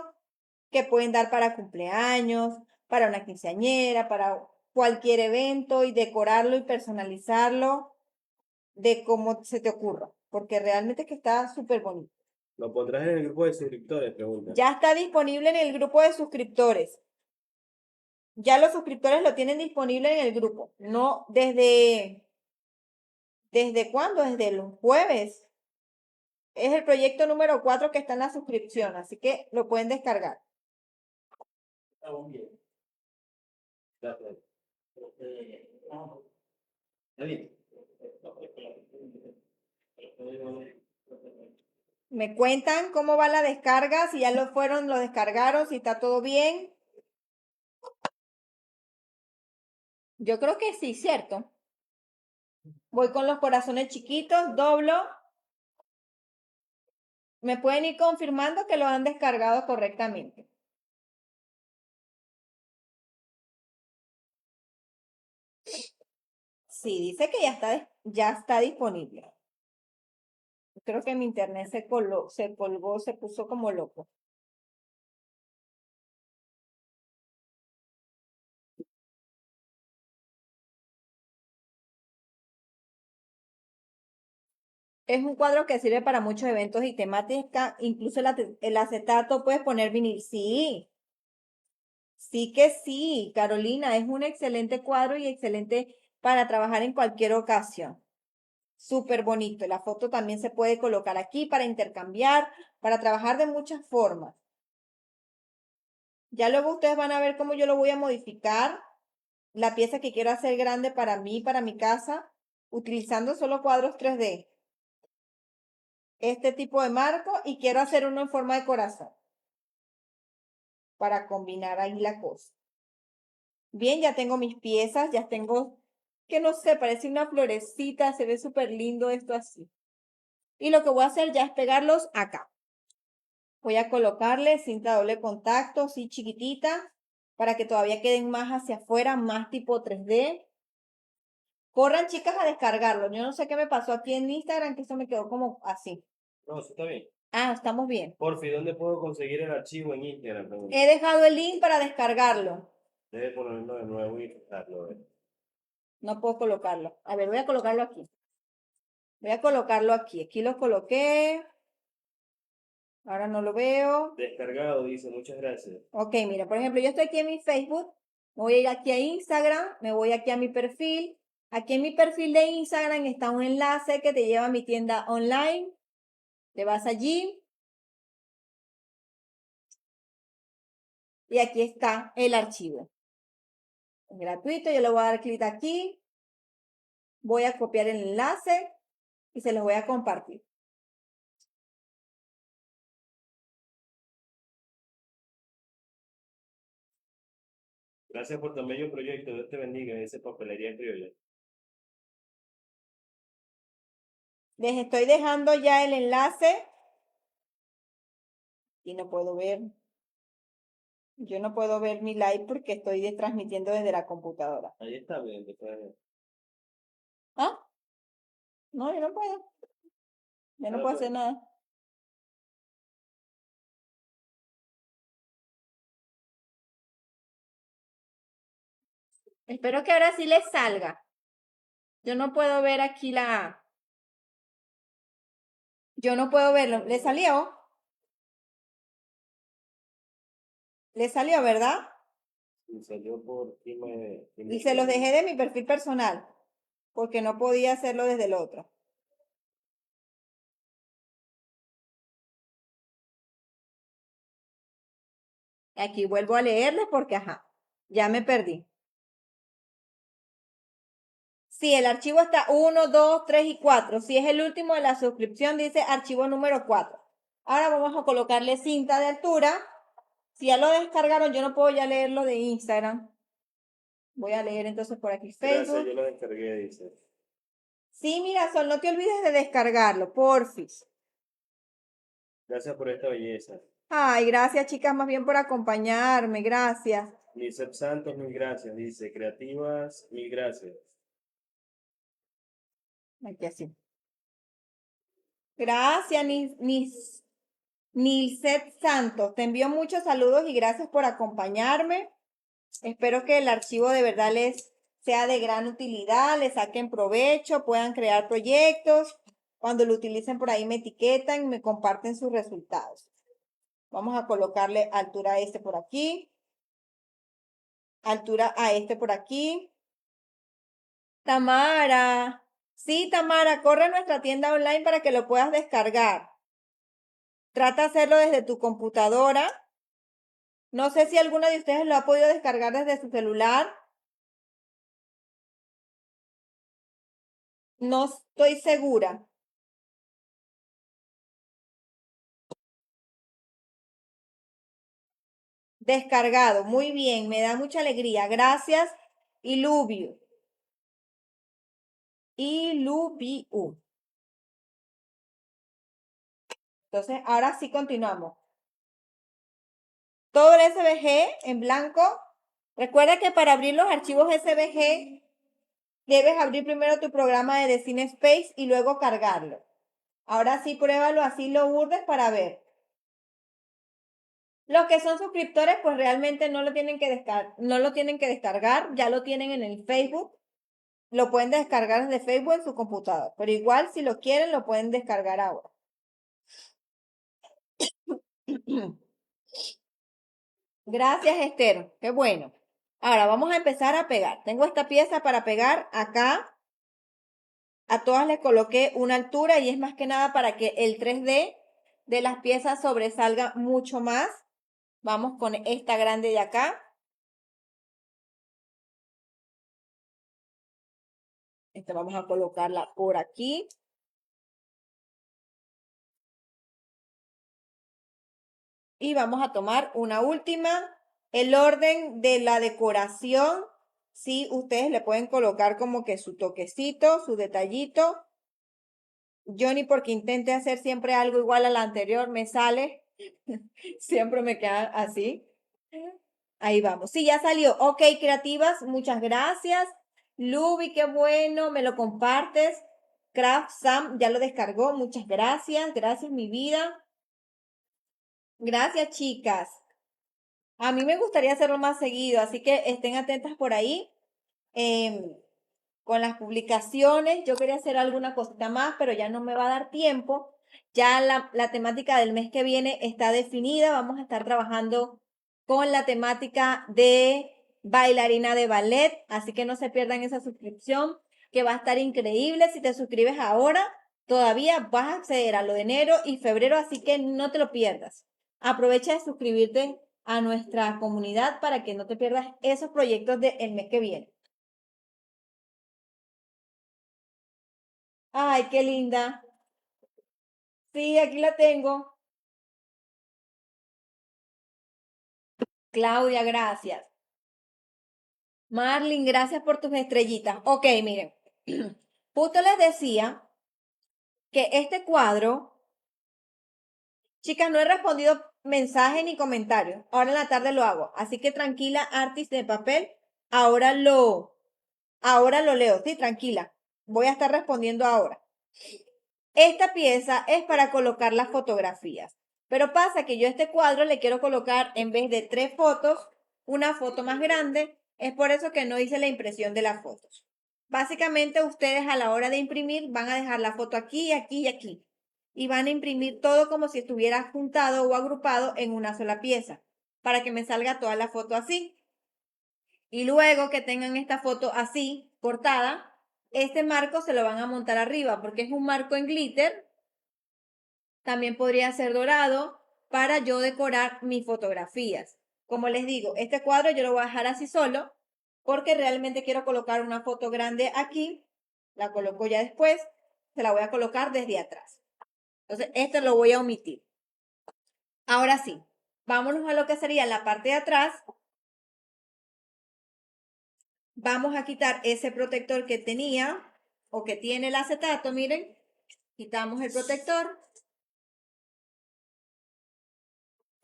que pueden dar para cumpleaños, para una quinceañera, para cualquier evento y decorarlo y personalizarlo de cómo se te ocurra, porque realmente es que está súper bonito. ¿Lo pondrás en el grupo de suscriptores? Pregunta. Ya está disponible en el grupo de suscriptores. Ya los suscriptores lo tienen disponible en el grupo. No ¿desde cuándo? Desde el jueves. Es el proyecto número 4 que está en la suscripción, así que lo pueden descargar. Estamos bien. Gracias. ¿Está bien? Me cuentan cómo va la descarga, si ya lo descargaron, si está todo bien. Yo creo que sí, ¿cierto? Voy con los corazones chiquitos, doblo. Me pueden ir confirmando que lo han descargado correctamente. Sí, dice que ya está disponible. Creo que mi internet se colgó, se puso como loco. Es un cuadro que sirve para muchos eventos y temática, incluso el acetato puedes poner vinil. Sí, sí que sí, Carolina, es un excelente cuadro y excelente para trabajar en cualquier ocasión. Súper bonito. La foto también se puede colocar aquí para intercambiar, para trabajar de muchas formas. Ya luego ustedes van a ver cómo yo lo voy a modificar. La pieza que quiero hacer grande para mí, para mi casa, utilizando solo cuadros 3D. Este tipo de marco y quiero hacer uno en forma de corazón para combinar ahí la cosa. Bien, ya tengo mis piezas, ya tengo, que no sé, parece una florecita, se ve súper lindo esto así. Y lo que voy a hacer ya es pegarlos acá. Voy a colocarle cinta doble contacto, así chiquitita, para que todavía queden más hacia afuera, más tipo 3D. Corran, chicas, a descargarlo. Yo no sé qué me pasó aquí en Instagram, que esto me quedó como así. No, sí está bien. Ah, estamos bien. Porfi, ¿dónde puedo conseguir el archivo en Instagram? Pregunta. He dejado el link para descargarlo. Debe ponerlo de nuevo y dejarlo. No puedo colocarlo. A ver, voy a colocarlo aquí. Voy a colocarlo aquí. Aquí lo coloqué. Ahora no lo veo. Descargado, dice, muchas gracias. Ok, mira, por ejemplo, yo estoy aquí en mi Facebook. Me voy a ir aquí a Instagram. Me voy aquí a mi perfil. Aquí en mi perfil de Instagram está un enlace que te lleva a mi tienda online. Te vas allí. Y aquí está el archivo. Es gratuito. Yo le voy a dar clic aquí. Voy a copiar el enlace y se los voy a compartir. Gracias por tu bello proyecto. Dios te bendiga. Dice Papelería Criolla. Les estoy dejando ya el enlace y no puedo ver. Yo no puedo ver mi live porque estoy transmitiendo desde la computadora. Ahí está bien, después. ¿Ah? No, yo no puedo. Yo no puedo hacer nada. Espero que ahora sí les salga. Yo no puedo ver aquí la... Yo no puedo verlo. ¿Le salió? ¿Le salió, verdad? Y salió por Y se los dejé de mi perfil personal, porque no podía hacerlo desde el otro. Aquí vuelvo a leerles porque, ajá, ya me perdí. Sí, el archivo está 1, 2, 3 y 4. Si es el último de la suscripción, dice archivo número 4. Ahora vamos a colocarle cinta de altura. Si ya lo descargaron, yo no puedo ya leerlo de Instagram. Voy a leer entonces por aquí Gracias, Facebook. yo lo descargué, dice. Sí, mira, Sol, no te olvides de descargarlo, porfis. Gracias por esta belleza. Ay, gracias, chicas, más bien por acompañarme, gracias. Nicep Santos, mil gracias. Dice, creativas, mil gracias. Aquí así. Gracias, Nilcet Santos. Te envío muchos saludos y gracias por acompañarme. Espero que el archivo de verdad les sea de gran utilidad, les saquen provecho, puedan crear proyectos. Cuando lo utilicen por ahí me etiquetan y me comparten sus resultados. Vamos a colocarle altura a este por aquí. Altura a este por aquí. Tamara. Sí, Tamara, corre a nuestra tienda online para que lo puedas descargar. Trata de hacerlo desde tu computadora. No sé si alguno de ustedes lo ha podido descargar desde su celular. No estoy segura. Descargado. Muy bien, me da mucha alegría. Gracias, Iluvio. Iluviu. Entonces, ahora sí continuamos. Todo el SVG en blanco. Recuerda que para abrir los archivos SVG debes abrir primero tu programa de The Cine Space y luego cargarlo. Ahora sí, pruébalo así lo urdes para ver. Los que son suscriptores, pues realmente no lo tienen que descargar, ya lo tienen en el Facebook. Lo pueden descargar desde Facebook en su computador, pero igual si lo quieren lo pueden descargar ahora. Gracias, Esther. Qué bueno. Ahora vamos a empezar a pegar. Tengo esta pieza para pegar acá. A todas les coloqué una altura y es más que nada para que el 3D de las piezas sobresalga mucho más. Vamos con esta grande de acá. Esta vamos a colocarla por aquí. Y vamos a tomar una última. El orden de la decoración, sí, ustedes le pueden colocar como que su toquecito, su detallito. Yo ni porque intente hacer siempre algo igual a la anterior me sale. Siempre me queda así. Ahí vamos. Sí, ya salió. Ok, creativas, muchas gracias. Luby, qué bueno, me lo compartes. Craft Sam ya lo descargó. Muchas gracias. Gracias, mi vida. Gracias, chicas. A mí me gustaría hacerlo más seguido, así que estén atentas por ahí con las publicaciones. Yo quería hacer alguna cosita más, pero ya no me va a dar tiempo. Ya la temática del mes que viene está definida. Vamos a estar trabajando con la temática de bailarina de ballet, así que no se pierdan esa suscripción, que va a estar increíble. Si te suscribes ahora, todavía vas a acceder a lo de enero y febrero, así que no te lo pierdas. Aprovecha de suscribirte a nuestra comunidad para que no te pierdas esos proyectos del mes que viene. Ay, qué linda. Sí, aquí la tengo. Claudia, gracias. Marlin, gracias por tus estrellitas. Ok, miren. Justo les decía que este cuadro, chicas, no he respondido mensaje ni comentario. Ahora en la tarde lo hago. Así que tranquila, Artis de papel. Ahora ahora lo leo. Sí, tranquila. Voy a estar respondiendo ahora. Esta pieza es para colocar las fotografías. Pero pasa que yo a este cuadro le quiero colocar, en vez de 3 fotos, una foto más grande. Es por eso que no hice la impresión de las fotos. Básicamente ustedes a la hora de imprimir van a dejar la foto aquí, aquí y aquí. Y van a imprimir todo como si estuviera juntado o agrupado en una sola pieza. Para que me salga toda la foto así. Y luego que tengan esta foto así, cortada, este marco se lo van a montar arriba porque es un marco en glitter. También podría ser dorado para yo decorar mis fotografías. Como les digo, este cuadro yo lo voy a dejar así solo porque realmente quiero colocar una foto grande aquí. La coloco ya después. Se la voy a colocar desde atrás. Entonces, esto lo voy a omitir. Ahora sí, vámonos a lo que sería la parte de atrás. Vamos a quitar ese protector que tenía o que tiene el acetato, miren. Quitamos el protector.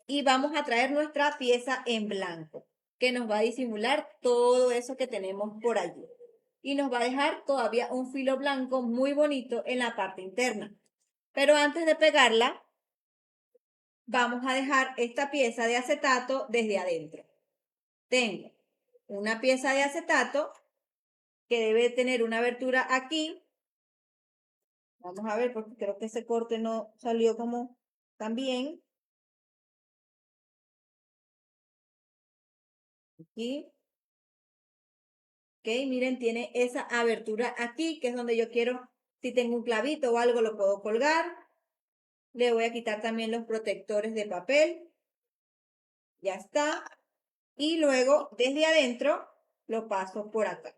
Y vamos a traer nuestra pieza en blanco, que nos va a disimular todo eso que tenemos por allí. Y nos va a dejar todavía un filo blanco muy bonito en la parte interna. Pero antes de pegarla, vamos a dejar esta pieza de acetato desde adentro. Tengo una pieza de acetato que debe tener una abertura aquí. Vamos a ver, porque creo que ese corte no salió como tan bien. Aquí. Ok, miren, tiene esa abertura aquí, que es donde yo quiero, si tengo un clavito o algo, lo puedo colgar. Le voy a quitar también los protectores de papel. Ya está. Y luego, desde adentro, lo paso por acá.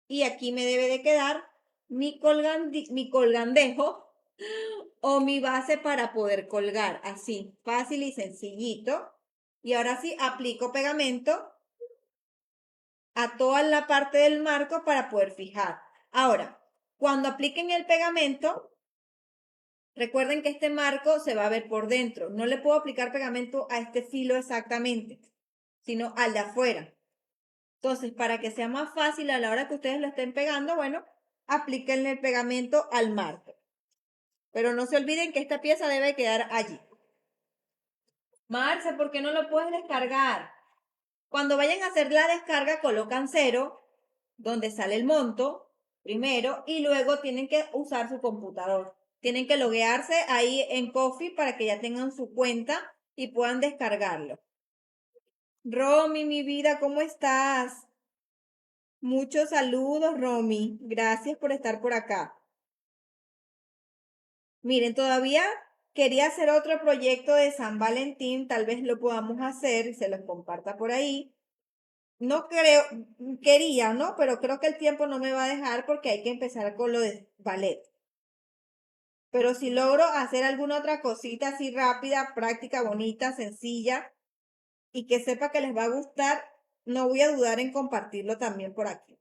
Y aquí me debe de quedar mi colgandejo o mi base para poder colgar. Así, fácil y sencillito. Y ahora sí, aplico pegamento a toda la parte del marco para poder fijar. Ahora, cuando apliquen el pegamento, recuerden que este marco se va a ver por dentro. No le puedo aplicar pegamento a este filo exactamente, sino al de afuera. Entonces, para que sea más fácil a la hora que ustedes lo estén pegando, bueno, aplíquenle el pegamento al marco. Pero no se olviden que esta pieza debe quedar allí. Marce, ¿por qué no lo puedes descargar? Cuando vayan a hacer la descarga, colocan 0, donde sale el monto, primero, y luego tienen que usar su computador. Tienen que loguearse ahí en Coffee para que ya tengan su cuenta y puedan descargarlo. Romy, mi vida, ¿cómo estás? Muchos saludos, Romy. Gracias por estar por acá. Miren, todavía quería hacer otro proyecto de San Valentín. Tal vez lo podamos hacer y se los comparta por ahí. No creo, quería, ¿no? Pero creo que el tiempo no me va a dejar porque hay que empezar con lo de ballet. Pero si logro hacer alguna otra cosita así rápida, práctica, bonita, sencilla y que sepa que les va a gustar, no voy a dudar en compartirlo también por aquí.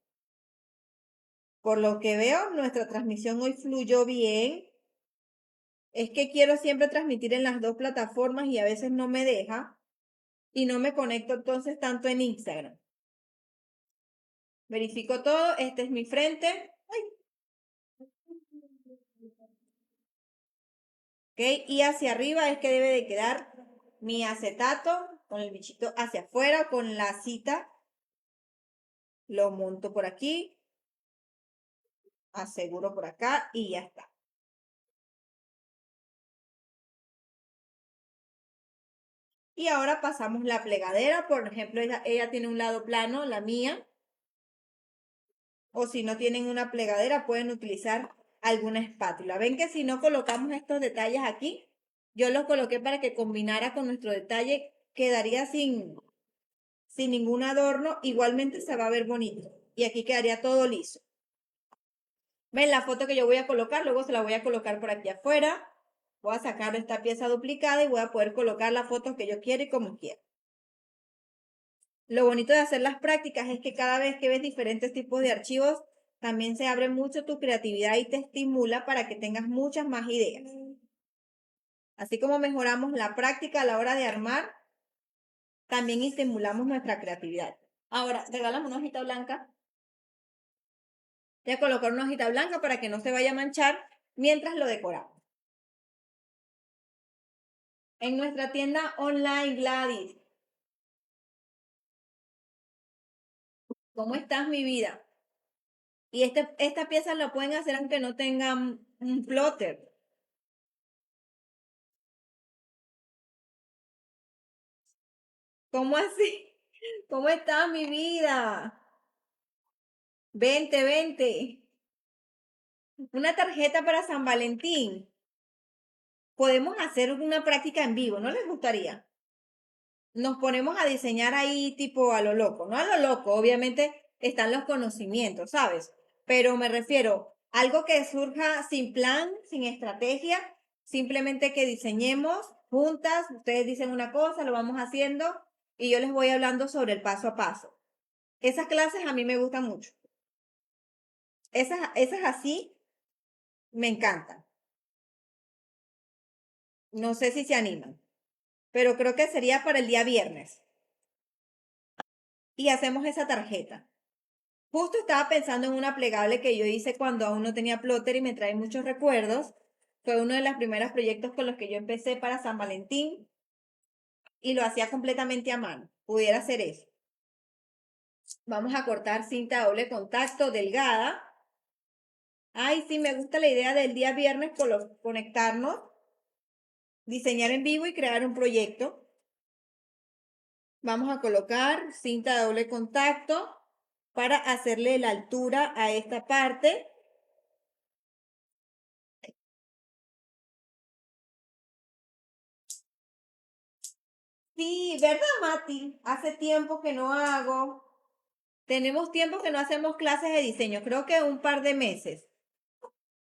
Por lo que veo, nuestra transmisión hoy fluyó bien. Es que quiero siempre transmitir en las dos plataformas y a veces no me deja y no me conecto entonces tanto en Instagram. Verifico todo, este es mi frente. Ay. ¿Ok? Y hacia arriba es que debe de quedar mi acetato con el bichito hacia afuera, con la cita. Lo monto por aquí, aseguro por acá y ya está. Y ahora pasamos la plegadera. Por ejemplo, ella tiene un lado plano, la mía. O si no tienen una plegadera, pueden utilizar alguna espátula. Ven que si no colocamos estos detalles aquí, yo los coloqué para que combinara con nuestro detalle, quedaría sin ningún adorno, igualmente se va a ver bonito. Y aquí quedaría todo liso. Ven la foto que yo voy a colocar, luego se la voy a colocar por aquí afuera. Voy a sacar esta pieza duplicada y voy a poder colocar la foto que yo quiero y como quiera. Lo bonito de hacer las prácticas es que cada vez que ves diferentes tipos de archivos, también se abre mucho tu creatividad y te estimula para que tengas muchas más ideas. Así como mejoramos la práctica a la hora de armar, también estimulamos nuestra creatividad. Ahora, regálame una hojita blanca. Voy a colocar una hojita blanca para que no se vaya a manchar mientras lo decoramos. En nuestra tienda online, Gladys. ¿Cómo estás, mi vida? Y esta pieza la pueden hacer aunque no tengan un plotter. ¿Cómo así? ¿Cómo estás, mi vida? Vente, vente. Una tarjeta para San Valentín. Podemos hacer una práctica en vivo, ¿no les gustaría? Nos ponemos a diseñar ahí tipo a lo loco, no a lo loco, obviamente están los conocimientos, ¿sabes? Pero me refiero a algo que surja sin plan, sin estrategia, simplemente que diseñemos juntas, ustedes dicen una cosa, lo vamos haciendo y yo les voy hablando sobre el paso a paso. Esas clases a mí me gustan mucho. Esas así me encantan. No sé si se animan, pero creo que sería para el día viernes. Y hacemos esa tarjeta. Justo estaba pensando en una plegable que yo hice cuando aún no tenía plotter y me trae muchos recuerdos. Fue uno de los primeros proyectos con los que yo empecé para San Valentín y lo hacía completamente a mano. Pudiera hacer eso. Vamos a cortar cinta doble contacto delgada. Ay, sí, me gusta la idea del día viernes conectarnos, diseñar en vivo y crear un proyecto. Vamos a colocar cinta doble contacto para hacerle la altura a esta parte. Sí, ¿verdad, Mati? Hace tiempo que no hago. Tenemos tiempo que no hacemos clases de diseño, creo que un par de meses.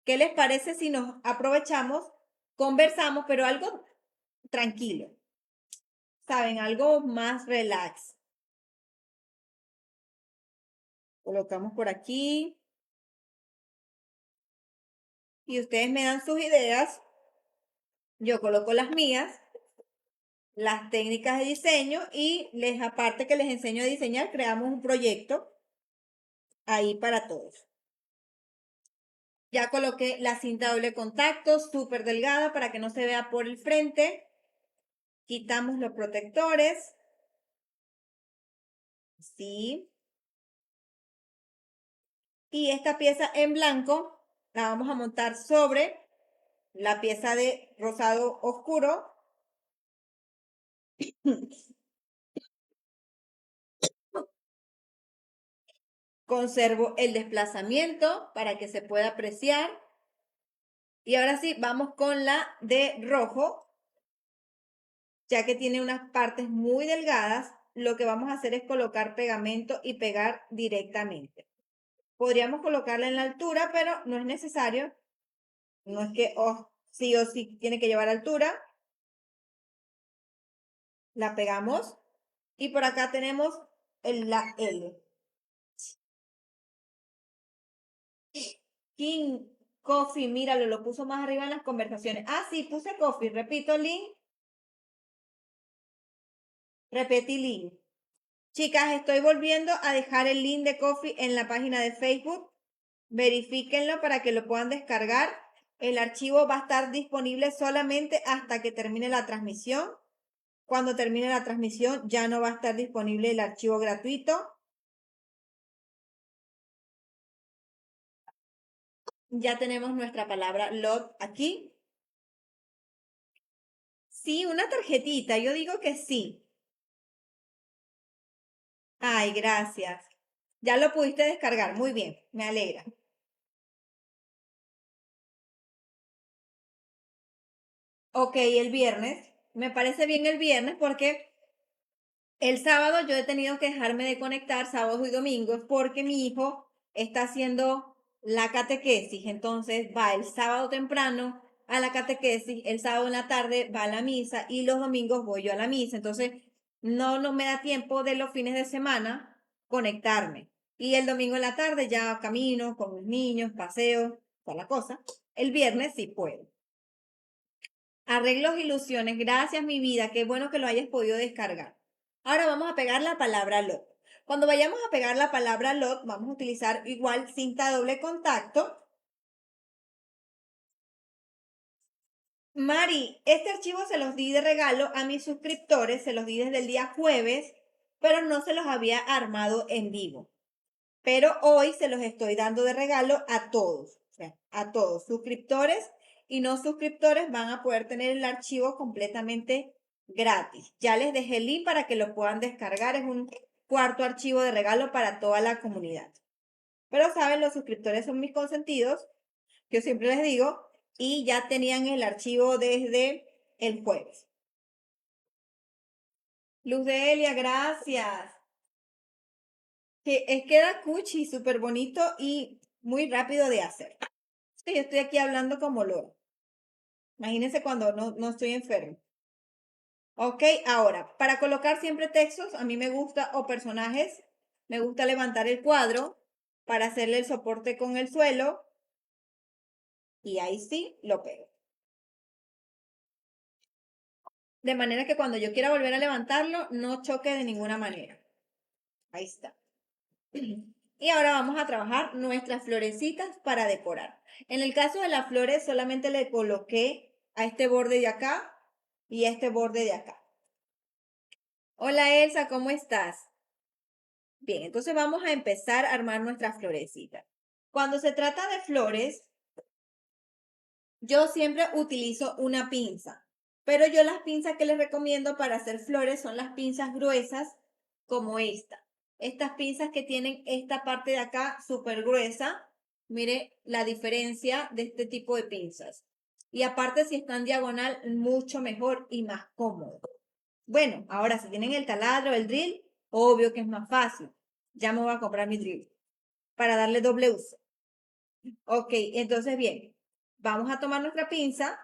¿Qué les parece si nos aprovechamos, conversamos, pero algo tranquilo? ¿Saben? Algo más relax. Colocamos por aquí. Y ustedes me dan sus ideas. Yo coloco las mías, las técnicas de diseño y aparte que les enseño a diseñar, creamos un proyecto ahí para todos. Ya coloqué la cinta doble contacto, súper delgada para que no se vea por el frente. Quitamos los protectores. Sí. Y esta pieza en blanco la vamos a montar sobre la pieza de rosado oscuro. Conservo el desplazamiento para que se pueda apreciar. Y ahora sí, vamos con la de rojo. Ya que tiene unas partes muy delgadas, lo que vamos a hacer es colocar pegamento y pegar directamente. Podríamos colocarla en la altura, pero no es necesario. No es que sí o sí tiene que llevar altura. La pegamos. Y por acá tenemos la L. King Coffee, míralo, lo puso más arriba en las conversaciones. Ah, sí, puse coffee. Repito, link. Repetí link. Chicas, estoy volviendo a dejar el link de coffee en la página de Facebook. Verifíquenlo para que lo puedan descargar. El archivo va a estar disponible solamente hasta que termine la transmisión. Cuando termine la transmisión ya no va a estar disponible el archivo gratuito. Ya tenemos nuestra palabra lot aquí. Sí, una tarjetita, yo digo que sí. Ay, gracias. Ya lo pudiste descargar, muy bien, me alegra. Ok, el viernes. Me parece bien el viernes porque el sábado yo he tenido que dejarme de conectar sábados y domingos porque mi hijo está haciendo la catequesis. Entonces va el sábado temprano a la catequesis, el sábado en la tarde va a la misa y los domingos voy yo a la misa. Entonces no me da tiempo de los fines de semana conectarme. Y el domingo en la tarde ya camino con mis niños, paseo, toda la cosa. El viernes sí puedo. Arreglos, ilusiones. Gracias, mi vida. Qué bueno que lo hayas podido descargar. Ahora vamos a pegar la palabra lot. Cuando vayamos a pegar la palabra lot, vamos a utilizar igual cinta doble contacto. Mari, este archivo se los di de regalo a mis suscriptores, se los di desde el día jueves, pero no se los había armado en vivo. Pero hoy se los estoy dando de regalo a todos, o sea, a todos, suscriptores y no suscriptores van a poder tener el archivo completamente gratis. Ya les dejé el link para que lo puedan descargar, es un cuarto archivo de regalo para toda la comunidad. Pero saben, los suscriptores son mis consentidos, yo siempre les digo, y ya tenían el archivo desde el jueves. Luz de Elia, gracias. Que queda cuchi, súper bonito y muy rápido de hacer. Sí, yo estoy aquí hablando como loro. Imagínense cuando no estoy enfermo. Ok, ahora, para colocar siempre textos, a mí me gusta, o personajes, me gusta levantar el cuadro para hacerle el soporte con el suelo y ahí sí lo pego. De manera que cuando yo quiera volver a levantarlo, no choque de ninguna manera. Ahí está. Y ahora vamos a trabajar nuestras florecitas para decorar. En el caso de las flores, solamente le coloqué a este borde de acá y a este borde de acá. Hola Elsa, ¿cómo estás? Bien, entonces vamos a empezar a armar nuestras florecitas. Cuando se trata de flores, yo siempre utilizo una pinza, pero yo las pinzas que les recomiendo para hacer flores son las pinzas gruesas como esta. Estas pinzas que tienen esta parte de acá súper gruesa, mire la diferencia de este tipo de pinzas. Y aparte si están diagonal, mucho mejor y más cómodo. Bueno, ahora si tienen el taladro, el drill, obvio que es más fácil. Ya me voy a comprar mi drill para darle doble uso. Ok, entonces bien, vamos a tomar nuestra pinza,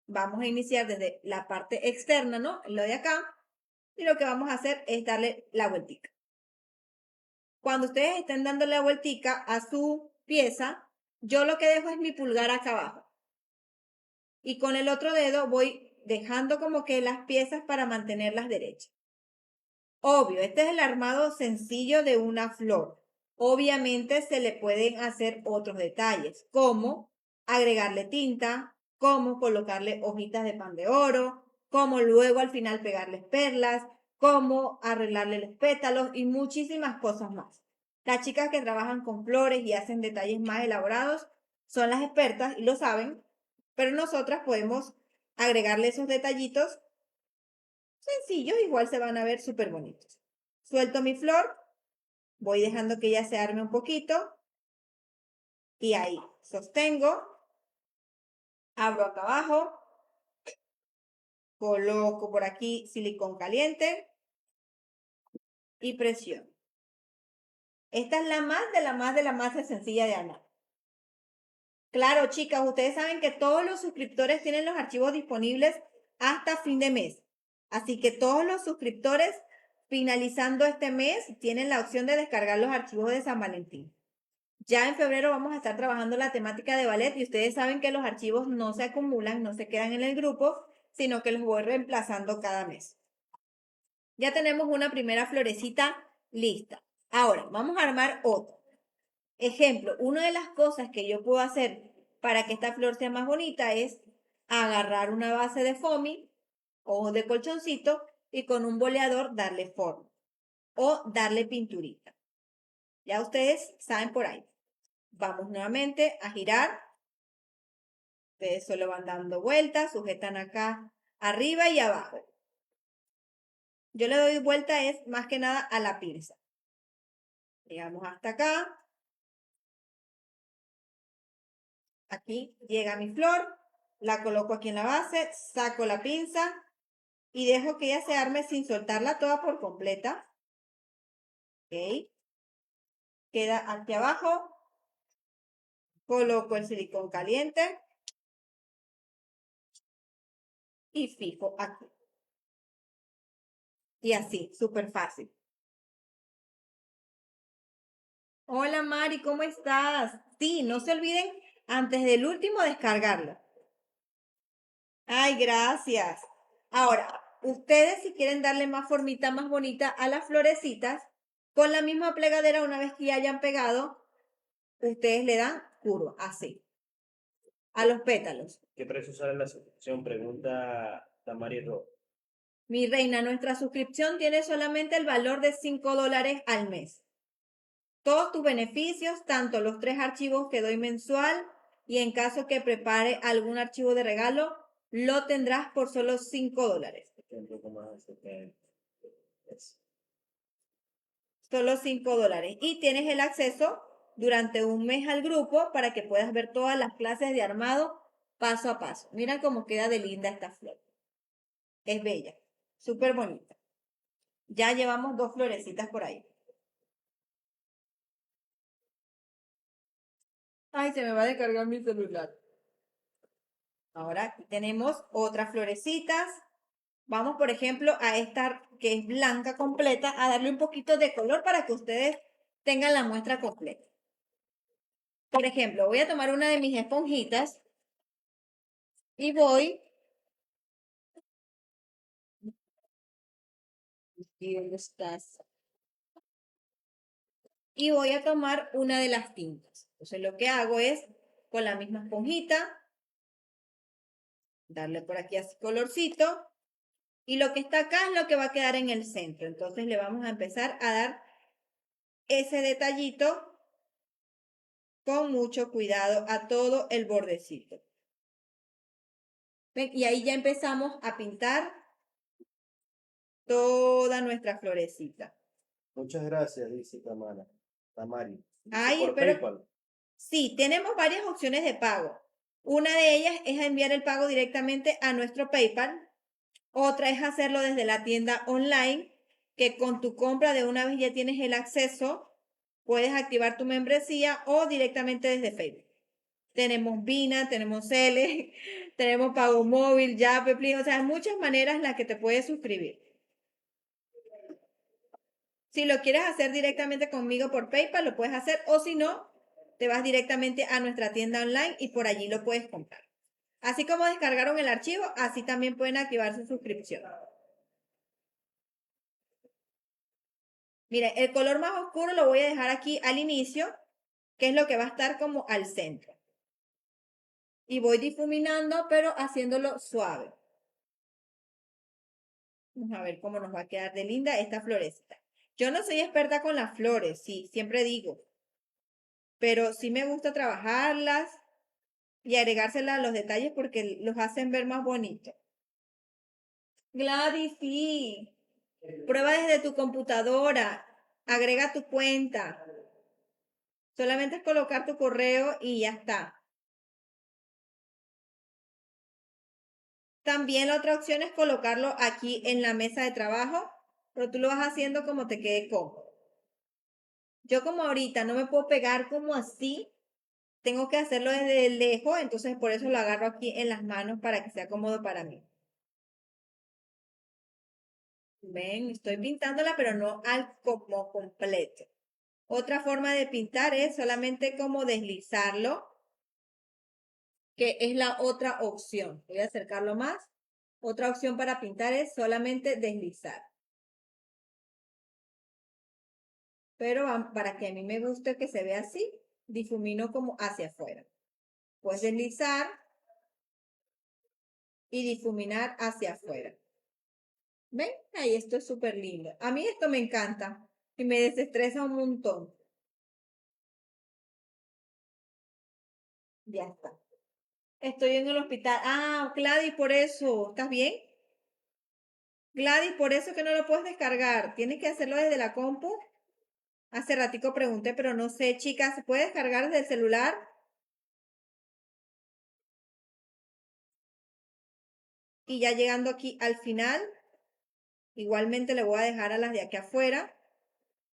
vamos a iniciar desde la parte externa, ¿no? Lo de acá, y lo que vamos a hacer es darle la vueltica. Cuando ustedes estén dando la vueltica a su pieza, yo lo que dejo es mi pulgar acá abajo. Y con el otro dedo voy dejando como que las piezas para mantenerlas derechas. Obvio, este es el armado sencillo de una flor. Obviamente se le pueden hacer otros detalles, como agregarle tinta, como colocarle hojitas de pan de oro, como luego al final pegarles perlas, como arreglarle los pétalos y muchísimas cosas más. Las chicas que trabajan con flores y hacen detalles más elaborados son las expertas y lo saben, pero nosotras podemos agregarle esos detallitos sencillos, igual se van a ver súper bonitos. Suelto mi flor, voy dejando que ella se arme un poquito y ahí sostengo, abro acá abajo, coloco por aquí silicón caliente y presiono. Esta es la más sencilla de armar. Claro, chicas, ustedes saben que todos los suscriptores tienen los archivos disponibles hasta fin de mes. Así que todos los suscriptores finalizando este mes tienen la opción de descargar los archivos de San Valentín. Ya en febrero vamos a estar trabajando la temática de ballet y ustedes saben que los archivos no se acumulan, no se quedan en el grupo, sino que los voy reemplazando cada mes. Ya tenemos una primera florecita lista. Ahora, vamos a armar otra. Ejemplo, una de las cosas que yo puedo hacer para que esta flor sea más bonita es agarrar una base de foamy o de colchoncito y con un boleador darle forma o darle pinturita. Ya ustedes saben por ahí. Vamos nuevamente a girar. Ustedes solo van dando vueltas, sujetan acá arriba y abajo. Yo le doy vuelta es más que nada a la pinza. Llegamos hasta acá. Aquí llega mi flor. La coloco aquí en la base, saco la pinza y dejo que ella se arme sin soltarla toda por completa. Ok. Queda aquí abajo. Coloco el silicón caliente y fijo aquí. Y así, súper fácil. Hola Mari, ¿cómo estás? Sí, no se olviden antes del último descargarlo. Ay, gracias. Ahora, ustedes si quieren darle más formita más bonita a las florecitas, con la misma plegadera, una vez que ya hayan pegado, ustedes le dan curva, así, a los pétalos. ¿Qué precio sale la suscripción? Pregunta Tamari Ro. Mi reina, nuestra suscripción tiene solamente el valor de $5 al mes. Todos tus beneficios, tanto los 3 archivos que doy mensual y en caso que prepare algún archivo de regalo, lo tendrás por solo $5. Un poco más es. Solo $5. Y tienes el acceso durante un mes al grupo para que puedas ver todas las clases de armado paso a paso. Mira cómo queda de linda esta flor. Es bella, súper bonita. Ya llevamos 2 florecitas por ahí. Ay, se me va a descargar mi celular. Ahora aquí tenemos otras florecitas. Vamos, por ejemplo, a esta que es blanca completa, a darle un poquito de color para que ustedes tengan la muestra completa. Por ejemplo, voy a tomar una de mis esponjitas y voy. ¿Y dónde estás? Y voy a tomar una de las tintas. Entonces lo que hago es, con la misma esponjita, darle por aquí así colorcito. Y lo que está acá es lo que va a quedar en el centro. Entonces le vamos a empezar a dar ese detallito con mucho cuidado a todo el bordecito. ¿Ven? Y ahí ya empezamos a pintar toda nuestra florecita. Muchas gracias, dice Tamari. Dice Ay, por espero. PayPal. Sí, tenemos varias opciones de pago. Una de ellas es enviar el pago directamente a nuestro PayPal. Otra es hacerlo desde la tienda online, que con tu compra de una vez ya tienes el acceso. Puedes activar tu membresía o directamente desde Facebook. Tenemos Vina, tenemos Cele, tenemos Pago Móvil, Yape, Plin, o sea, hay muchas maneras en las que te puedes suscribir. Si lo quieres hacer directamente conmigo por PayPal, lo puedes hacer, o si no, te vas directamente a nuestra tienda online y por allí lo puedes comprar. Así como descargaron el archivo, así también pueden activar su suscripción. Mire, el color más oscuro lo voy a dejar aquí al inicio, que es lo que va a estar como al centro. Y voy difuminando, pero haciéndolo suave. Vamos a ver cómo nos va a quedar de linda esta florecita. Yo no soy experta con las flores, sí, siempre digo, pero sí me gusta trabajarlas y agregárselas a los detalles porque los hacen ver más bonitos. Gladys, sí. Prueba desde tu computadora, agrega tu cuenta. Solamente es colocar tu correo y ya está. También la otra opción es colocarlo aquí en la mesa de trabajo, pero tú lo vas haciendo como te quede cómodo. Yo como ahorita no me puedo pegar como así, tengo que hacerlo desde lejos, entonces por eso lo agarro aquí en las manos para que sea cómodo para mí. Ven, estoy pintándola, pero no al como completo. Otra forma de pintar es solamente como deslizarlo, que es la otra opción. Voy a acercarlo más. Otra opción para pintar es solamente deslizar. Pero para que a mí me guste que se vea así, difumino como hacia afuera. Puedes deslizar y difuminar hacia afuera. ¿Ven? Ahí esto es súper lindo. A mí esto me encanta y me desestresa un montón. Ya está. Estoy en el hospital. Ah, Gladys, por eso. ¿Estás bien? Gladys, por eso que no lo puedes descargar. Tienes que hacerlo desde la compu. Hace ratico pregunté, pero no sé, chicas, ¿se puede descargar desde el celular? Y ya llegando aquí al final, igualmente le voy a dejar a las de aquí afuera,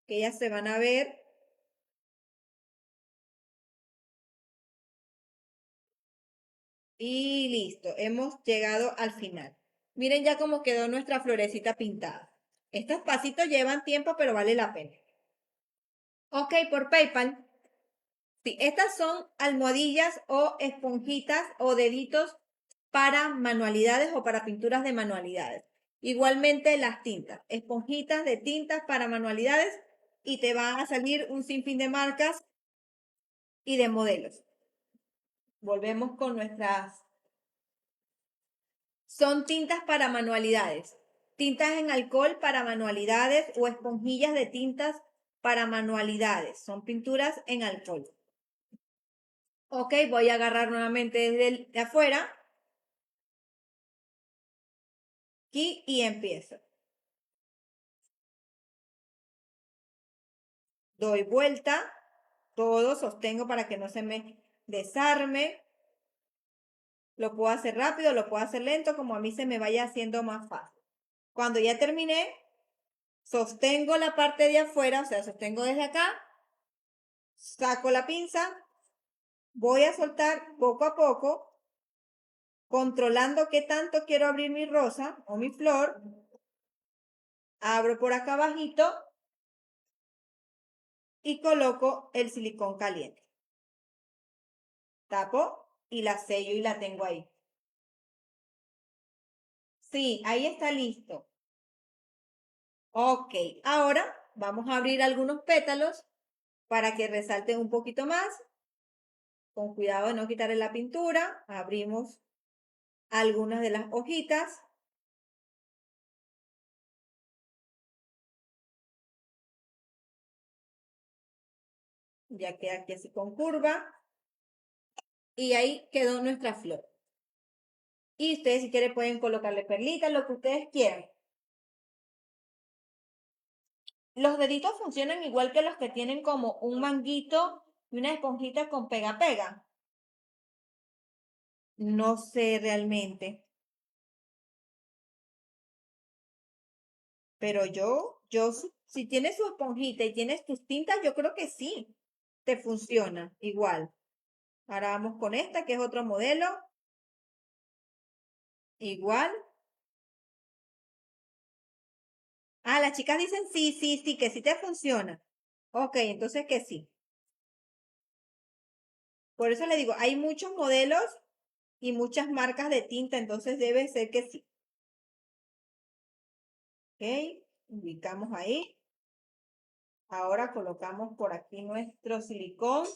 que ellas se van a ver. Y listo, hemos llegado al final. Miren ya cómo quedó nuestra florecita pintada. Estos pasitos llevan tiempo, pero vale la pena. Ok, por PayPal. Sí, estas son almohadillas o esponjitas o deditos para manualidades o para pinturas de manualidades. Igualmente las tintas, esponjitas de tintas para manualidades y te va a salir un sinfín de marcas y de modelos. Volvemos con nuestras... Son tintas para manualidades, tintas en alcohol para manualidades o esponjillas de tintas para manualidades. Son pinturas en alcohol. Ok, voy a agarrar nuevamente desde de afuera. Aquí y empiezo. Doy vuelta, todo sostengo para que no se me desarme. Lo puedo hacer rápido, lo puedo hacer lento, como a mí se me vaya haciendo más fácil. Cuando ya terminé, sostengo la parte de afuera, o sea, sostengo desde acá, saco la pinza, voy a soltar poco a poco, controlando qué tanto quiero abrir mi rosa o mi flor. Abro por acá abajito y coloco el silicón caliente. Tapo y la sello y la tengo ahí. Sí, ahí está listo. Ok, ahora vamos a abrir algunos pétalos para que resalten un poquito más. Con cuidado de no quitarle la pintura, abrimos algunas de las hojitas. Ya queda aquí así con curva. Y ahí quedó nuestra flor. Y ustedes si quieren pueden colocarle perlitas, lo que ustedes quieran. Los deditos funcionan igual que los que tienen como un manguito y una esponjita con pega-pega. No sé realmente. Pero si tienes su esponjita y tienes tus tintas, yo creo que sí, te funciona igual. Ahora vamos con esta, que es otro modelo. Igual. Ah, las chicas dicen sí, sí, sí, que sí te funciona. Ok, entonces que sí. Por eso le digo, hay muchos modelos y muchas marcas de tinta, entonces debe ser que sí. Ok, ubicamos ahí. Ahora colocamos por aquí nuestro silicón.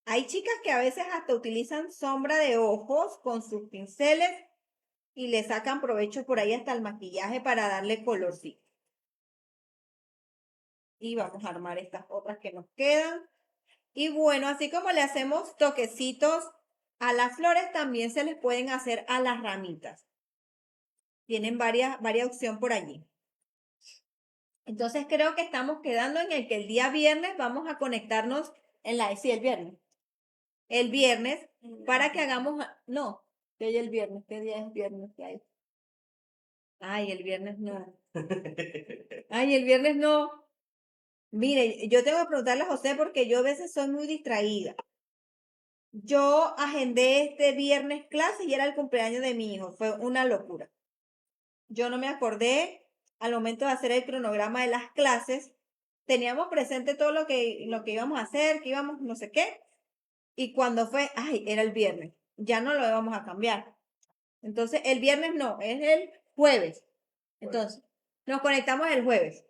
Hay chicas que a veces hasta utilizan sombra de ojos con sus pinceles y le sacan provecho por ahí hasta el maquillaje para darle colorcito. Y vamos a armar estas otras que nos quedan. Y bueno, así como le hacemos toquecitos a las flores, también se les pueden hacer a las ramitas. Tienen varias opciones por allí. Entonces creo que estamos quedando en el que el día viernes vamos a conectarnos en la... Sí, el viernes. El viernes para que hagamos... No, ¿qué hay el viernes? ¿Qué día es viernes? ¿Qué hay? Ay, el viernes no. Ay, el viernes no. Mire, yo tengo que preguntarle a José porque yo a veces soy muy distraída. Yo agendé este viernes clase y era el cumpleaños de mi hijo. Fue una locura. Yo no me acordé al momento de hacer el cronograma de las clases. Teníamos presente todo lo que íbamos a hacer, que íbamos no sé qué. Y cuando fue, ay, era el viernes. Ya no lo íbamos a cambiar. Entonces, el viernes no, es el jueves. Entonces, nos conectamos el jueves.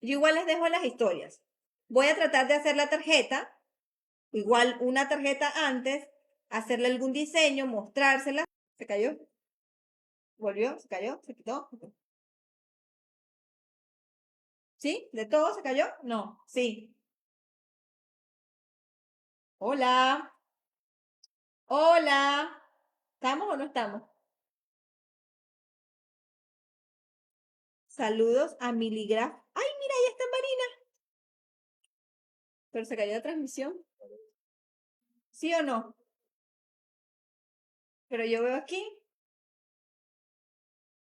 Yo igual les dejo las historias. Voy a tratar de hacer la tarjeta, igual una tarjeta antes, hacerle algún diseño, mostrársela. ¿Se cayó? ¿Volvió? ¿Se cayó? ¿Se quitó? ¿Sí? ¿De todo se cayó? No, sí. Hola, hola. ¿Estamos o no estamos? Saludos a Miligraf. Ay, mira, ahí está Marina. Pero se cayó la transmisión. ¿Sí o no? Pero yo veo aquí.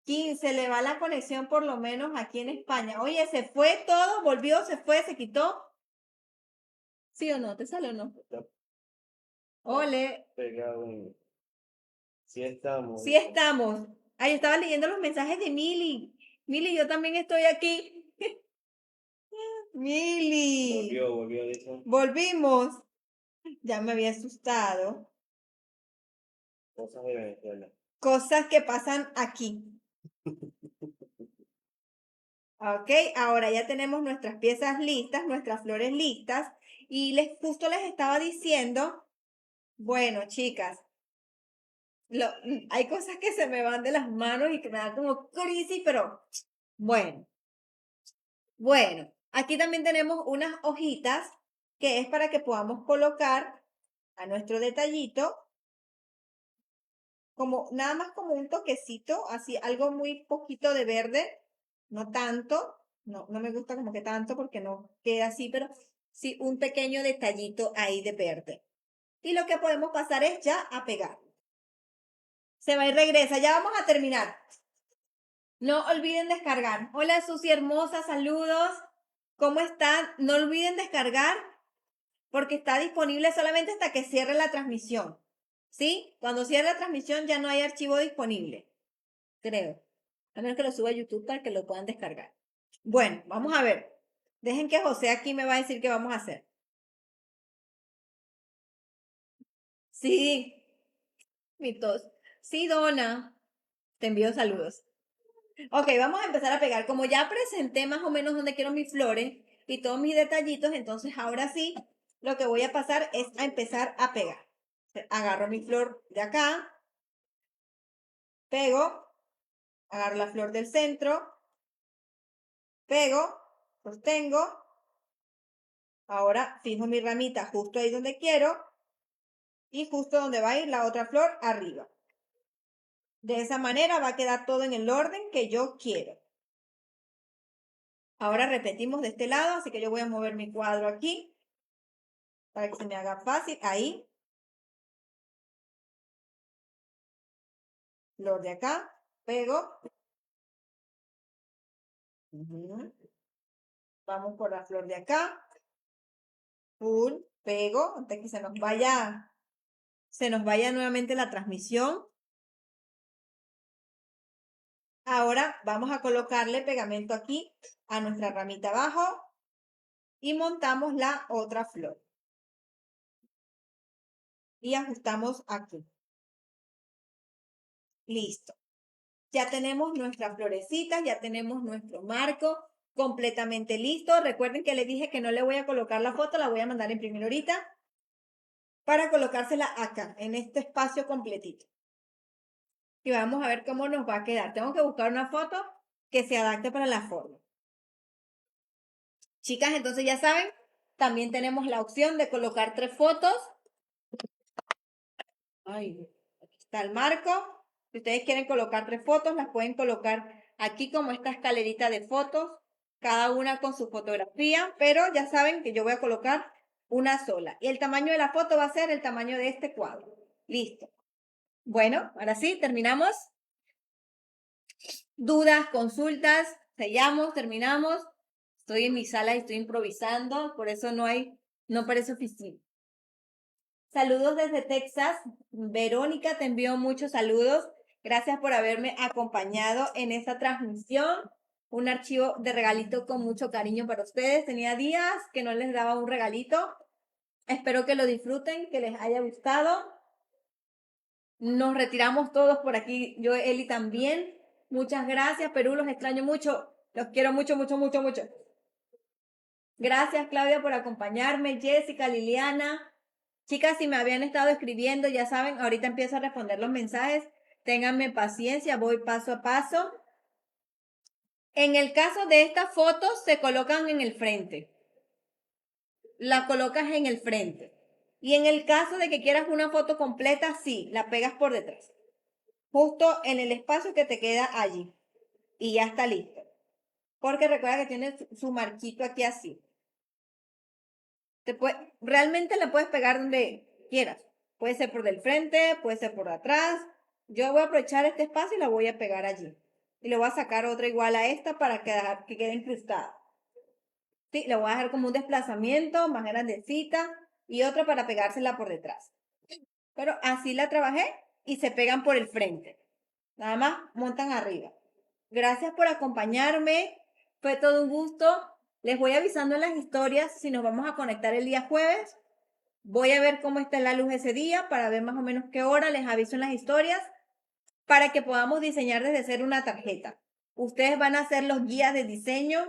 15, le va la conexión por lo menos aquí en España. Oye, se fue todo, volvió, se fue, se quitó. ¿Sí o no? ¿Te sale o no? Está Ole. pegado en... Sí estamos. Sí estamos. Ay, estaba leyendo los mensajes de Mili. Mili, yo también estoy aquí. Mili. Volvió, dice. Volvimos. Ya me había asustado. Cosas de Venezuela. Cosas que pasan aquí. Ok, ahora ya tenemos nuestras piezas listas, nuestras flores listas. Y justo les estaba diciendo, bueno, chicas, hay cosas que se me van de las manos y que me dan como crisis, pero bueno. Bueno, aquí también tenemos unas hojitas que es para que podamos colocar a nuestro detallito como nada más como un toquecito, así algo muy poquito de verde, no tanto, no me gusta como que tanto porque no queda así, pero sí un pequeño detallito ahí de verde. Y lo que podemos pasar es ya a pegar. Se va y regresa, ya vamos a terminar. No olviden descargar. Hola Susi hermosa, saludos. ¿Cómo están? No olviden descargar porque está disponible solamente hasta que cierre la transmisión. ¿Sí? Cuando cierre la transmisión ya no hay archivo disponible. Creo. A menos que lo suba a YouTube para que lo puedan descargar. Bueno, vamos a ver. Dejen que José aquí me va a decir qué vamos a hacer. Sí, mi tos. Sí, Donna. Te envío saludos. Ok, vamos a empezar a pegar. Como ya presenté más o menos donde quiero mis flores y todos mis detallitos, entonces ahora sí, lo que voy a pasar es a empezar a pegar. Agarro mi flor de acá, pego, agarro la flor del centro, pego, sostengo, ahora fijo mi ramita justo ahí donde quiero y justo donde va a ir la otra flor arriba. De esa manera va a quedar todo en el orden que yo quiero. Ahora repetimos de este lado, así que yo voy a mover mi cuadro aquí para que se me haga fácil. Ahí, flor de acá, pego. Vamos por la flor de acá. Full, pego, antes que se nos vaya nuevamente la transmisión. Ahora vamos a colocarle pegamento aquí a nuestra ramita abajo y montamos la otra flor. Y ajustamos aquí. Listo. Ya tenemos nuestras florecitas, ya tenemos nuestro marco completamente listo. Recuerden que les dije que no le voy a colocar la foto, la voy a mandar a imprimir ahorita para colocársela acá, en este espacio completito. Y vamos a ver cómo nos va a quedar. Tengo que buscar una foto que se adapte para la forma. Chicas, entonces ya saben, también tenemos la opción de colocar 3 fotos. Ay, aquí está el marco. Si ustedes quieren colocar 3 fotos, las pueden colocar aquí como esta escalerita de fotos, cada una con su fotografía, pero ya saben que yo voy a colocar una sola. Y el tamaño de la foto va a ser el tamaño de este cuadro. Listo. Bueno, ahora sí, terminamos. Dudas, consultas, sellamos, terminamos. Estoy en mi sala y estoy improvisando, por eso no parece oficina. Saludos desde Texas. Verónica, te envío muchos saludos. Gracias por haberme acompañado en esta transmisión. Un archivo de regalito con mucho cariño para ustedes. Tenía días que no les daba un regalito. Espero que lo disfruten, que les haya gustado. Nos retiramos todos por aquí. Yo, Eli, también. Muchas gracias, Perú. Los extraño mucho. Los quiero mucho, mucho, mucho, mucho. Gracias, Claudia, por acompañarme. Jessica, Liliana. Chicas, si me habían estado escribiendo, ya saben, ahorita empiezo a responder los mensajes. Ténganme paciencia, voy paso a paso. En el caso de estas fotos, se colocan en el frente. La colocas en el frente. Y en el caso de que quieras una foto completa, sí, la pegas por detrás. Justo en el espacio que te queda allí. Y ya está listo. Porque recuerda que tiene su marquito aquí así. Realmente la puedes pegar donde quieras. Puede ser por del frente, puede ser por atrás. Yo voy a aprovechar este espacio y la voy a pegar allí. Y le voy a sacar otra igual a esta para que quede incrustada. Sí, le voy a dejar como un desplazamiento más grandecita y otra para pegársela por detrás. Pero así la trabajé y se pegan por el frente. Nada más montan arriba. Gracias por acompañarme. Fue todo un gusto. Les voy avisando en las historias si nos vamos a conectar el día jueves. Voy a ver cómo está la luz ese día para ver más o menos qué hora. Les aviso en las historias para que podamos diseñar desde cero una tarjeta. Ustedes van a ser los guías de diseño,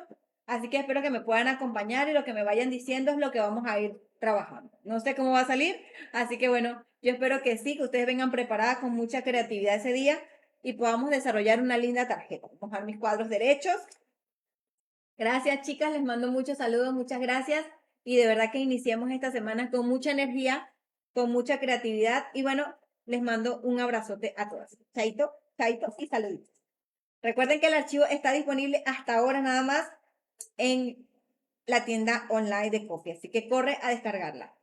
así que espero que me puedan acompañar y lo que me vayan diciendo es lo que vamos a ir trabajando. No sé cómo va a salir, así que bueno, yo espero que sí, que ustedes vengan preparadas con mucha creatividad ese día y podamos desarrollar una linda tarjeta. Vamos a mis cuadros derechos. Gracias, chicas, les mando muchos saludos, muchas gracias y de verdad que iniciemos esta semana con mucha energía, con mucha creatividad y bueno, les mando un abrazote a todas. Chaito, chaito y saluditos. Recuerden que el archivo está disponible hasta ahora nada más en la tienda online de Coffee, así que corre a descargarla.